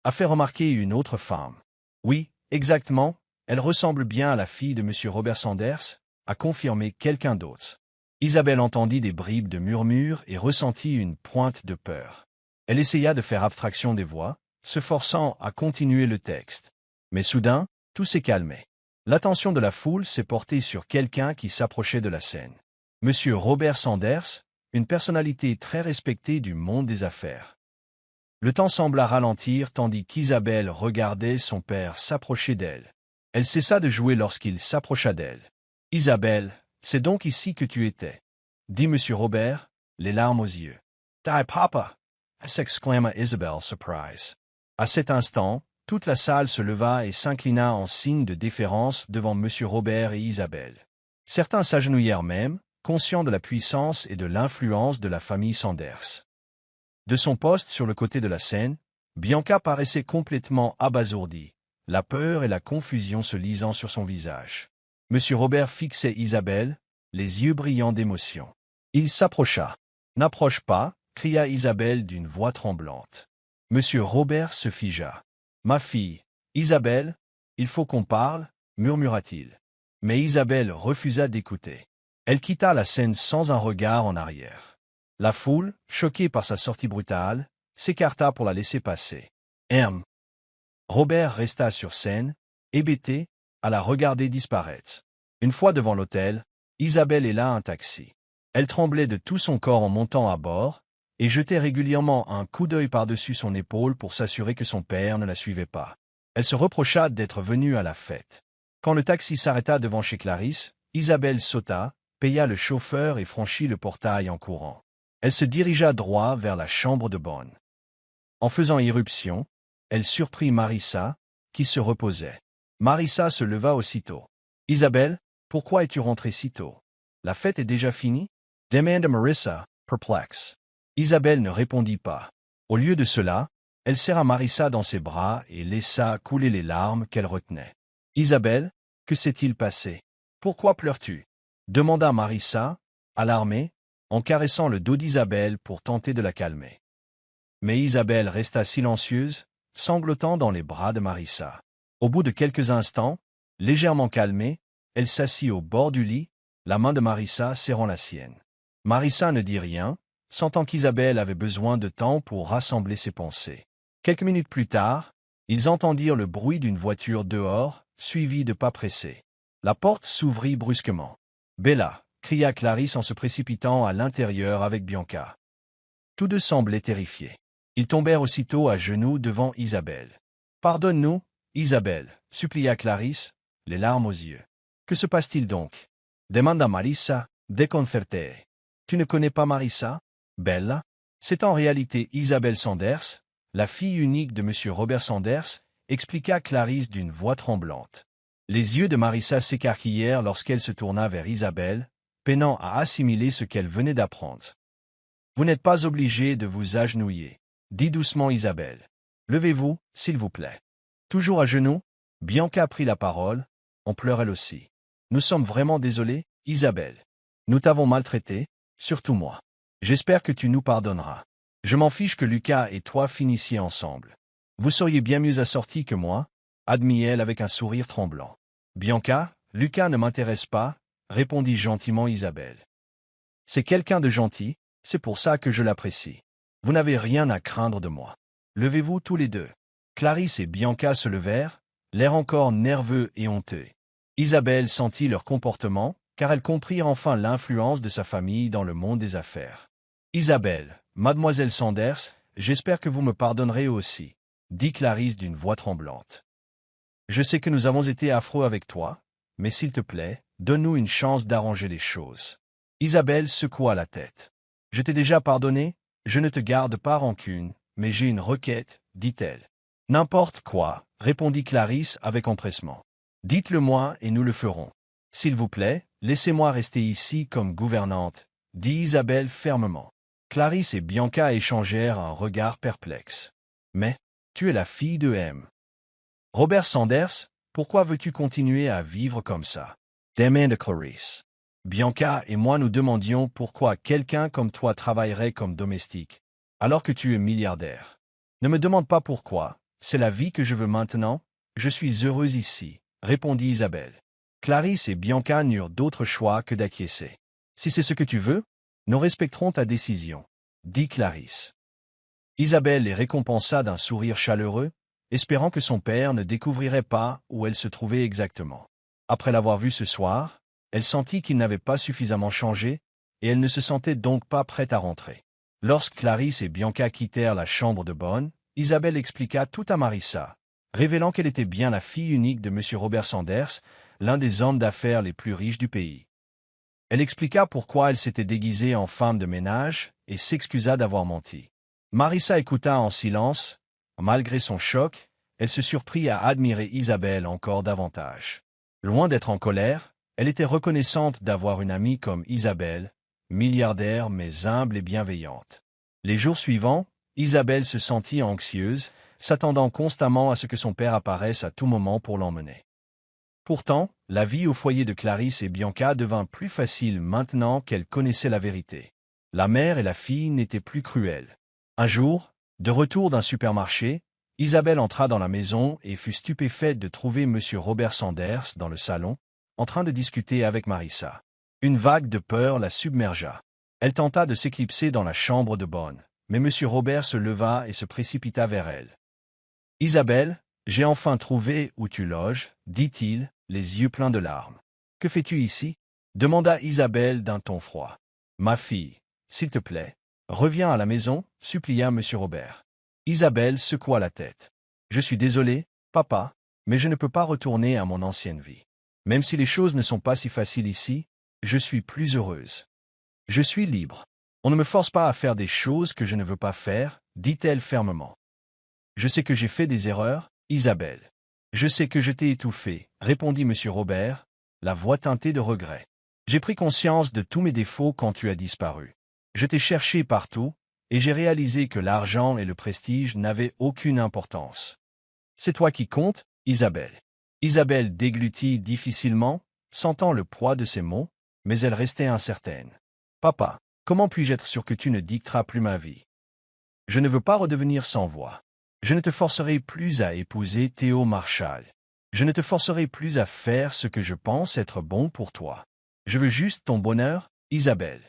a fait remarquer une autre femme. « Oui, exactement, elle ressemble bien à la fille de M. Robert Sanders », a confirmé quelqu'un d'autre. Isabelle entendit des bribes de murmures et ressentit une pointe de peur. Elle essaya de faire abstraction des voix, se forçant à continuer le texte. Mais soudain, tout s'est calmé. L'attention de la foule s'est portée sur quelqu'un qui s'approchait de la scène. Monsieur Robert Sanders, une personnalité très respectée du monde des affaires. Le temps sembla ralentir tandis qu'Isabelle regardait son père s'approcher d'elle. Elle cessa de jouer lorsqu'il s'approcha d'elle. « Isabelle, c'est donc ici que tu étais » dit Monsieur Robert, les larmes aux yeux. « Die, papa » s'exclama Isabelle, surprise. À cet instant, toute la salle se leva et s'inclina en signe de déférence devant Monsieur Robert et Isabelle. Certains s'agenouillèrent même, conscients de la puissance et de l'influence de la famille Sanders. De son poste sur le côté de la scène, Bianca paraissait complètement abasourdie, la peur et la confusion se lisant sur son visage. Monsieur Robert fixait Isabelle, les yeux brillants d'émotion. Il s'approcha. « N'approche pas !» cria Isabelle d'une voix tremblante. Monsieur Robert se figea. « Ma fille, Isabelle, il faut qu'on parle, » murmura-t-il. Mais Isabelle refusa d'écouter. Elle quitta la scène sans un regard en arrière. La foule, choquée par sa sortie brutale, s'écarta pour la laisser passer. Robert resta sur scène, hébété, à la regarder disparaître. Une fois devant l'hôtel, Isabelle héla un taxi. Elle tremblait de tout son corps en montant à bord, et jetait régulièrement un coup d'œil par-dessus son épaule pour s'assurer que son père ne la suivait pas. Elle se reprocha d'être venue à la fête. Quand le taxi s'arrêta devant chez Clarisse, Isabelle sauta, paya le chauffeur et franchit le portail en courant. Elle se dirigea droit vers la chambre de bonne. En faisant irruption, elle surprit Marissa, qui se reposait. Marissa se leva aussitôt. « Isabelle, pourquoi es-tu rentrée si tôt? La fête est déjà finie ?» demanda Marissa, perplexe. Isabelle ne répondit pas. Au lieu de cela, elle serra Marissa dans ses bras et laissa couler les larmes qu'elle retenait. « Isabelle, que s'est-il passé? Pourquoi pleures-tu » demanda Marissa, alarmée, en caressant le dos d'Isabelle pour tenter de la calmer. Mais Isabelle resta silencieuse, sanglotant dans les bras de Marissa. Au bout de quelques instants, légèrement calmée, elle s'assit au bord du lit, la main de Marissa serrant la sienne. Marissa ne dit rien, sentant qu'Isabelle avait besoin de temps pour rassembler ses pensées. Quelques minutes plus tard, ils entendirent le bruit d'une voiture dehors, suivi de pas pressés. La porte s'ouvrit brusquement. « Bella !» cria Clarisse en se précipitant à l'intérieur avec Bianca. Tous deux semblaient terrifiés. Ils tombèrent aussitôt à genoux devant Isabelle. « Pardonne-nous, Isabelle !» supplia Clarisse, les larmes aux yeux. « Que se passe-t-il donc ?» demanda Marissa, déconcertée. « Tu ne connais pas Marissa, Bella? C'est en réalité Isabelle Sanders, la fille unique de M. Robert Sanders, » expliqua Clarisse d'une voix tremblante. Les yeux de Marissa s'écarquillèrent lorsqu'elle se tourna vers Isabelle, peinant à assimiler ce qu'elle venait d'apprendre. « Vous n'êtes pas obligé de vous agenouiller, » dit doucement Isabelle. « Levez-vous, s'il vous plaît. » Toujours à genoux, Bianca prit la parole, en pleurs elle aussi. « Nous sommes vraiment désolés, Isabelle. Nous t'avons maltraité, surtout moi. J'espère que tu nous pardonneras. Je m'en fiche que Lucas et toi finissiez ensemble. Vous seriez bien mieux assortis que moi, » admit-elle avec un sourire tremblant. « Bianca, Lucas ne m'intéresse pas, » répondit gentiment Isabelle. « C'est quelqu'un de gentil, c'est pour ça que je l'apprécie. Vous n'avez rien à craindre de moi. Levez-vous tous les deux. » Clarisse et Bianca se levèrent, l'air encore nerveux et honteux. Isabelle sentit leur comportement, car elle comprit enfin l'influence de sa famille dans le monde des affaires. Isabelle, mademoiselle Sanders, j'espère que vous me pardonnerez aussi, dit Clarisse d'une voix tremblante. Je sais que nous avons été affreux avec toi, mais s'il te plaît, donne-nous une chance d'arranger les choses. Isabelle secoua la tête. Je t'ai déjà pardonné, je ne te garde pas rancune, mais j'ai une requête, dit-elle. N'importe quoi, répondit Clarisse avec empressement. Dites-le-moi et nous le ferons. S'il vous plaît, laissez-moi rester ici comme gouvernante, dit Isabelle fermement. Clarisse et Bianca échangèrent un regard perplexe. Mais, tu es la fille de M. Robert Sanders, pourquoi veux-tu continuer à vivre comme ça? Demanda Clarisse. Bianca et moi nous demandions pourquoi quelqu'un comme toi travaillerait comme domestique, alors que tu es milliardaire. Ne me demande pas pourquoi, c'est la vie que je veux maintenant, je suis heureuse ici, répondit Isabelle. Clarisse et Bianca n'eurent d'autre choix que d'acquiescer. Si c'est ce que tu veux, nous respecterons ta décision, dit Clarisse. Isabelle les récompensa d'un sourire chaleureux, espérant que son père ne découvrirait pas où elle se trouvait exactement. Après l'avoir vu ce soir, elle sentit qu'il n'avait pas suffisamment changé, et elle ne se sentait donc pas prête à rentrer. Lorsque Clarisse et Bianca quittèrent la chambre de bonne, Isabelle expliqua tout à Marissa, révélant qu'elle était bien la fille unique de M. Robert Sanders, l'un des hommes d'affaires les plus riches du pays. Elle expliqua pourquoi elle s'était déguisée en femme de ménage et s'excusa d'avoir menti. Marissa écouta en silence. Malgré son choc, elle se surprit à admirer Isabelle encore davantage. Loin d'être en colère, elle était reconnaissante d'avoir une amie comme Isabelle, milliardaire mais humble et bienveillante. Les jours suivants, Isabelle se sentit anxieuse, s'attendant constamment à ce que son père apparaisse à tout moment pour l'emmener. Pourtant, la vie au foyer de Clarisse et Bianca devint plus facile maintenant qu'elles connaissaient la vérité. La mère et la fille n'étaient plus cruelles. Un jour, de retour d'un supermarché, Isabelle entra dans la maison et fut stupéfaite de trouver M. Robert Sanders dans le salon, en train de discuter avec Marissa. Une vague de peur la submergea. Elle tenta de s'éclipser dans la chambre de bonne, mais M. Robert se leva et se précipita vers elle. « Isabelle, j'ai enfin trouvé où tu loges, dit-il, les yeux pleins de larmes. « Que fais-tu ici » demanda Isabelle d'un ton froid. « Ma fille, s'il te plaît, reviens à la maison, supplia M. Robert. Isabelle secoua la tête. « Je suis désolée, papa, mais je ne peux pas retourner à mon ancienne vie. Même si les choses ne sont pas si faciles ici, je suis plus heureuse. Je suis libre. On ne me force pas à faire des choses que je ne veux pas faire, dit-elle fermement. Je sais que j'ai fait des erreurs, Isabelle. Je sais que je t'ai étouffée, répondit M. Robert, la voix teintée de regret. J'ai pris conscience de tous mes défauts quand tu as disparu. Je t'ai cherché partout, et j'ai réalisé que l'argent et le prestige n'avaient aucune importance. C'est toi qui comptes, Isabelle. Isabelle déglutit difficilement, sentant le poids de ses mots, mais elle restait incertaine. Papa, comment puis-je être sûr que tu ne dicteras plus ma vie? Je ne veux pas redevenir sans voix. Je ne te forcerai plus à épouser Théo Marshall. Je ne te forcerai plus à faire ce que je pense être bon pour toi. Je veux juste ton bonheur, Isabelle.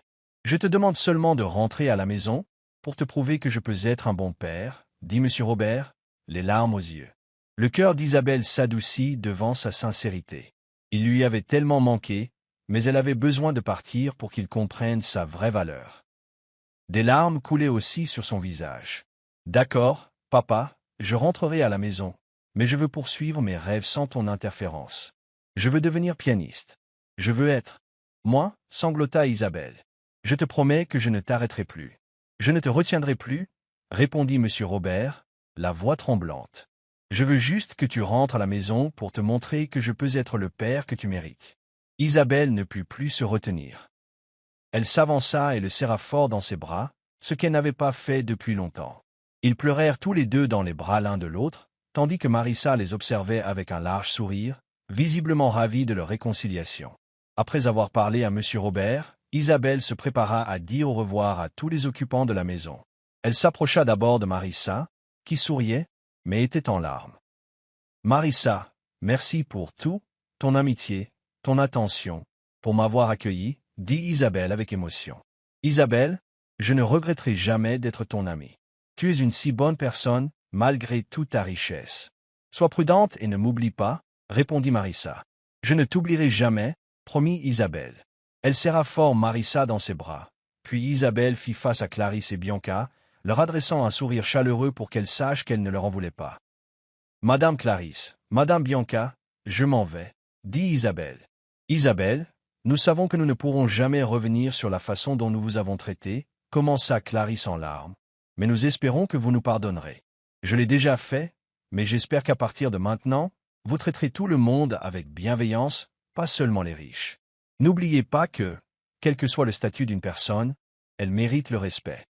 Je te demande seulement de rentrer à la maison, pour te prouver que je peux être un bon père, dit M. Robert, les larmes aux yeux. Le cœur d'Isabelle s'adoucit devant sa sincérité. Il lui avait tellement manqué, mais elle avait besoin de partir pour qu'il comprenne sa vraie valeur. Des larmes coulaient aussi sur son visage. « D'accord, papa, je rentrerai à la maison, mais je veux poursuivre mes rêves sans ton interférence. Je veux devenir pianiste. Je veux être... » Moi, sanglota Isabelle. « Je te promets que je ne t'arrêterai plus. Je ne te retiendrai plus, répondit M. Robert, la voix tremblante. Je veux juste que tu rentres à la maison pour te montrer que je peux être le père que tu mérites. Isabelle ne put plus se retenir. Elle s'avança et le serra fort dans ses bras, ce qu'elle n'avait pas fait depuis longtemps. Ils pleurèrent tous les deux dans les bras l'un de l'autre, tandis que Marissa les observait avec un large sourire, visiblement ravie de leur réconciliation. Après avoir parlé à M. Robert, Isabelle se prépara à dire au revoir à tous les occupants de la maison. Elle s'approcha d'abord de Marissa, qui souriait, mais était en larmes. « Marissa, merci pour tout, ton amitié, ton attention, pour m'avoir accueilli, » dit Isabelle avec émotion. « Isabelle, je ne regretterai jamais d'être ton amie. Tu es une si bonne personne, malgré toute ta richesse. Sois prudente et ne m'oublie pas, » répondit Marissa. « Je ne t'oublierai jamais, promit Isabelle. Elle serra fort Marissa dans ses bras. Puis Isabelle fit face à Clarisse et Bianca, leur adressant un sourire chaleureux pour qu'elles sachent qu'elle ne leur en voulait pas. « Madame Clarisse, Madame Bianca, je m'en vais, » dit Isabelle. « Isabelle, nous savons que nous ne pourrons jamais revenir sur la façon dont nous vous avons traité, » commença Clarisse en larmes. « Mais nous espérons que vous nous pardonnerez. Je l'ai déjà fait, mais j'espère qu'à partir de maintenant, vous traiterez tout le monde avec bienveillance, pas seulement les riches. N'oubliez pas que, quel que soit le statut d'une personne, elle mérite le respect.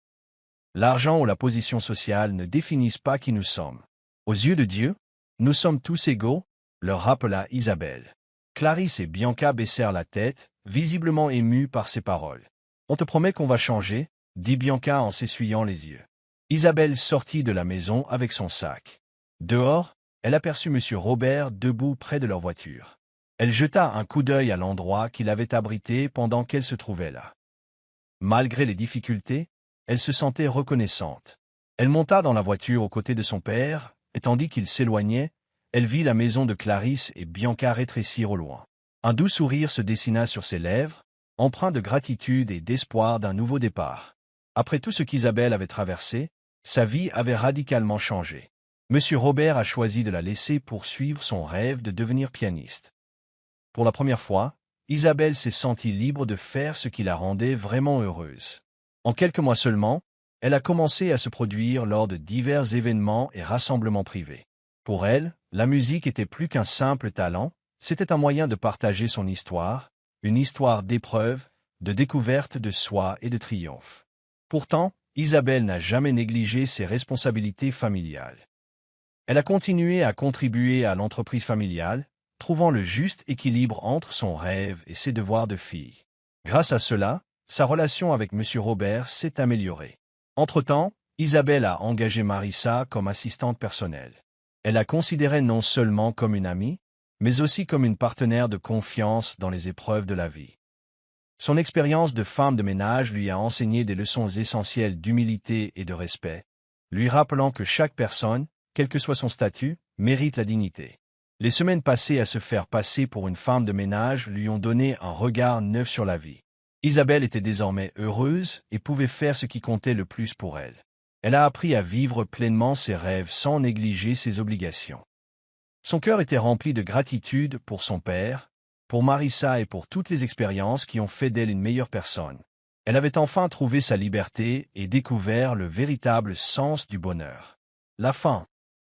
L'argent ou la position sociale ne définissent pas qui nous sommes. Aux yeux de Dieu, nous sommes tous égaux, leur rappela Isabelle. Clarisse et Bianca baissèrent la tête, visiblement émus par ces paroles. « On te promet qu'on va changer, » dit Bianca en s'essuyant les yeux. Isabelle sortit de la maison avec son sac. Dehors, elle aperçut M. Robert debout près de leur voiture. Elle jeta un coup d'œil à l'endroit qu'il avait abrité pendant qu'elle se trouvait là. Malgré les difficultés, elle se sentait reconnaissante. Elle monta dans la voiture aux côtés de son père, et tandis qu'il s'éloignait, elle vit la maison de Clarisse et Bianca rétrécir au loin. Un doux sourire se dessina sur ses lèvres, empreint de gratitude et d'espoir d'un nouveau départ. Après tout ce qu'Isabelle avait traversé, sa vie avait radicalement changé. M. Robert a choisi de la laisser poursuivre son rêve de devenir pianiste. Pour la première fois, Isabelle s'est sentie libre de faire ce qui la rendait vraiment heureuse. En quelques mois seulement, elle a commencé à se produire lors de divers événements et rassemblements privés. Pour elle, la musique était plus qu'un simple talent, c'était un moyen de partager son histoire, une histoire d'épreuves, de découverte de soi et de triomphe. Pourtant, Isabelle n'a jamais négligé ses responsabilités familiales. Elle a continué à contribuer à l'entreprise familiale, trouvant le juste équilibre entre son rêve et ses devoirs de fille. Grâce à cela, sa relation avec M. Robert s'est améliorée. Entre-temps, Isabelle a engagé Marissa comme assistante personnelle. Elle la considérait non seulement comme une amie, mais aussi comme une partenaire de confiance dans les épreuves de la vie. Son expérience de femme de ménage lui a enseigné des leçons essentielles d'humilité et de respect, lui rappelant que chaque personne, quel que soit son statut, mérite la dignité. Les semaines passées à se faire passer pour une femme de ménage lui ont donné un regard neuf sur la vie. Isabelle était désormais heureuse et pouvait faire ce qui comptait le plus pour elle. Elle a appris à vivre pleinement ses rêves sans négliger ses obligations. Son cœur était rempli de gratitude pour son père, pour Marissa et pour toutes les expériences qui ont fait d'elle une meilleure personne. Elle avait enfin trouvé sa liberté et découvert le véritable sens du bonheur. La fin.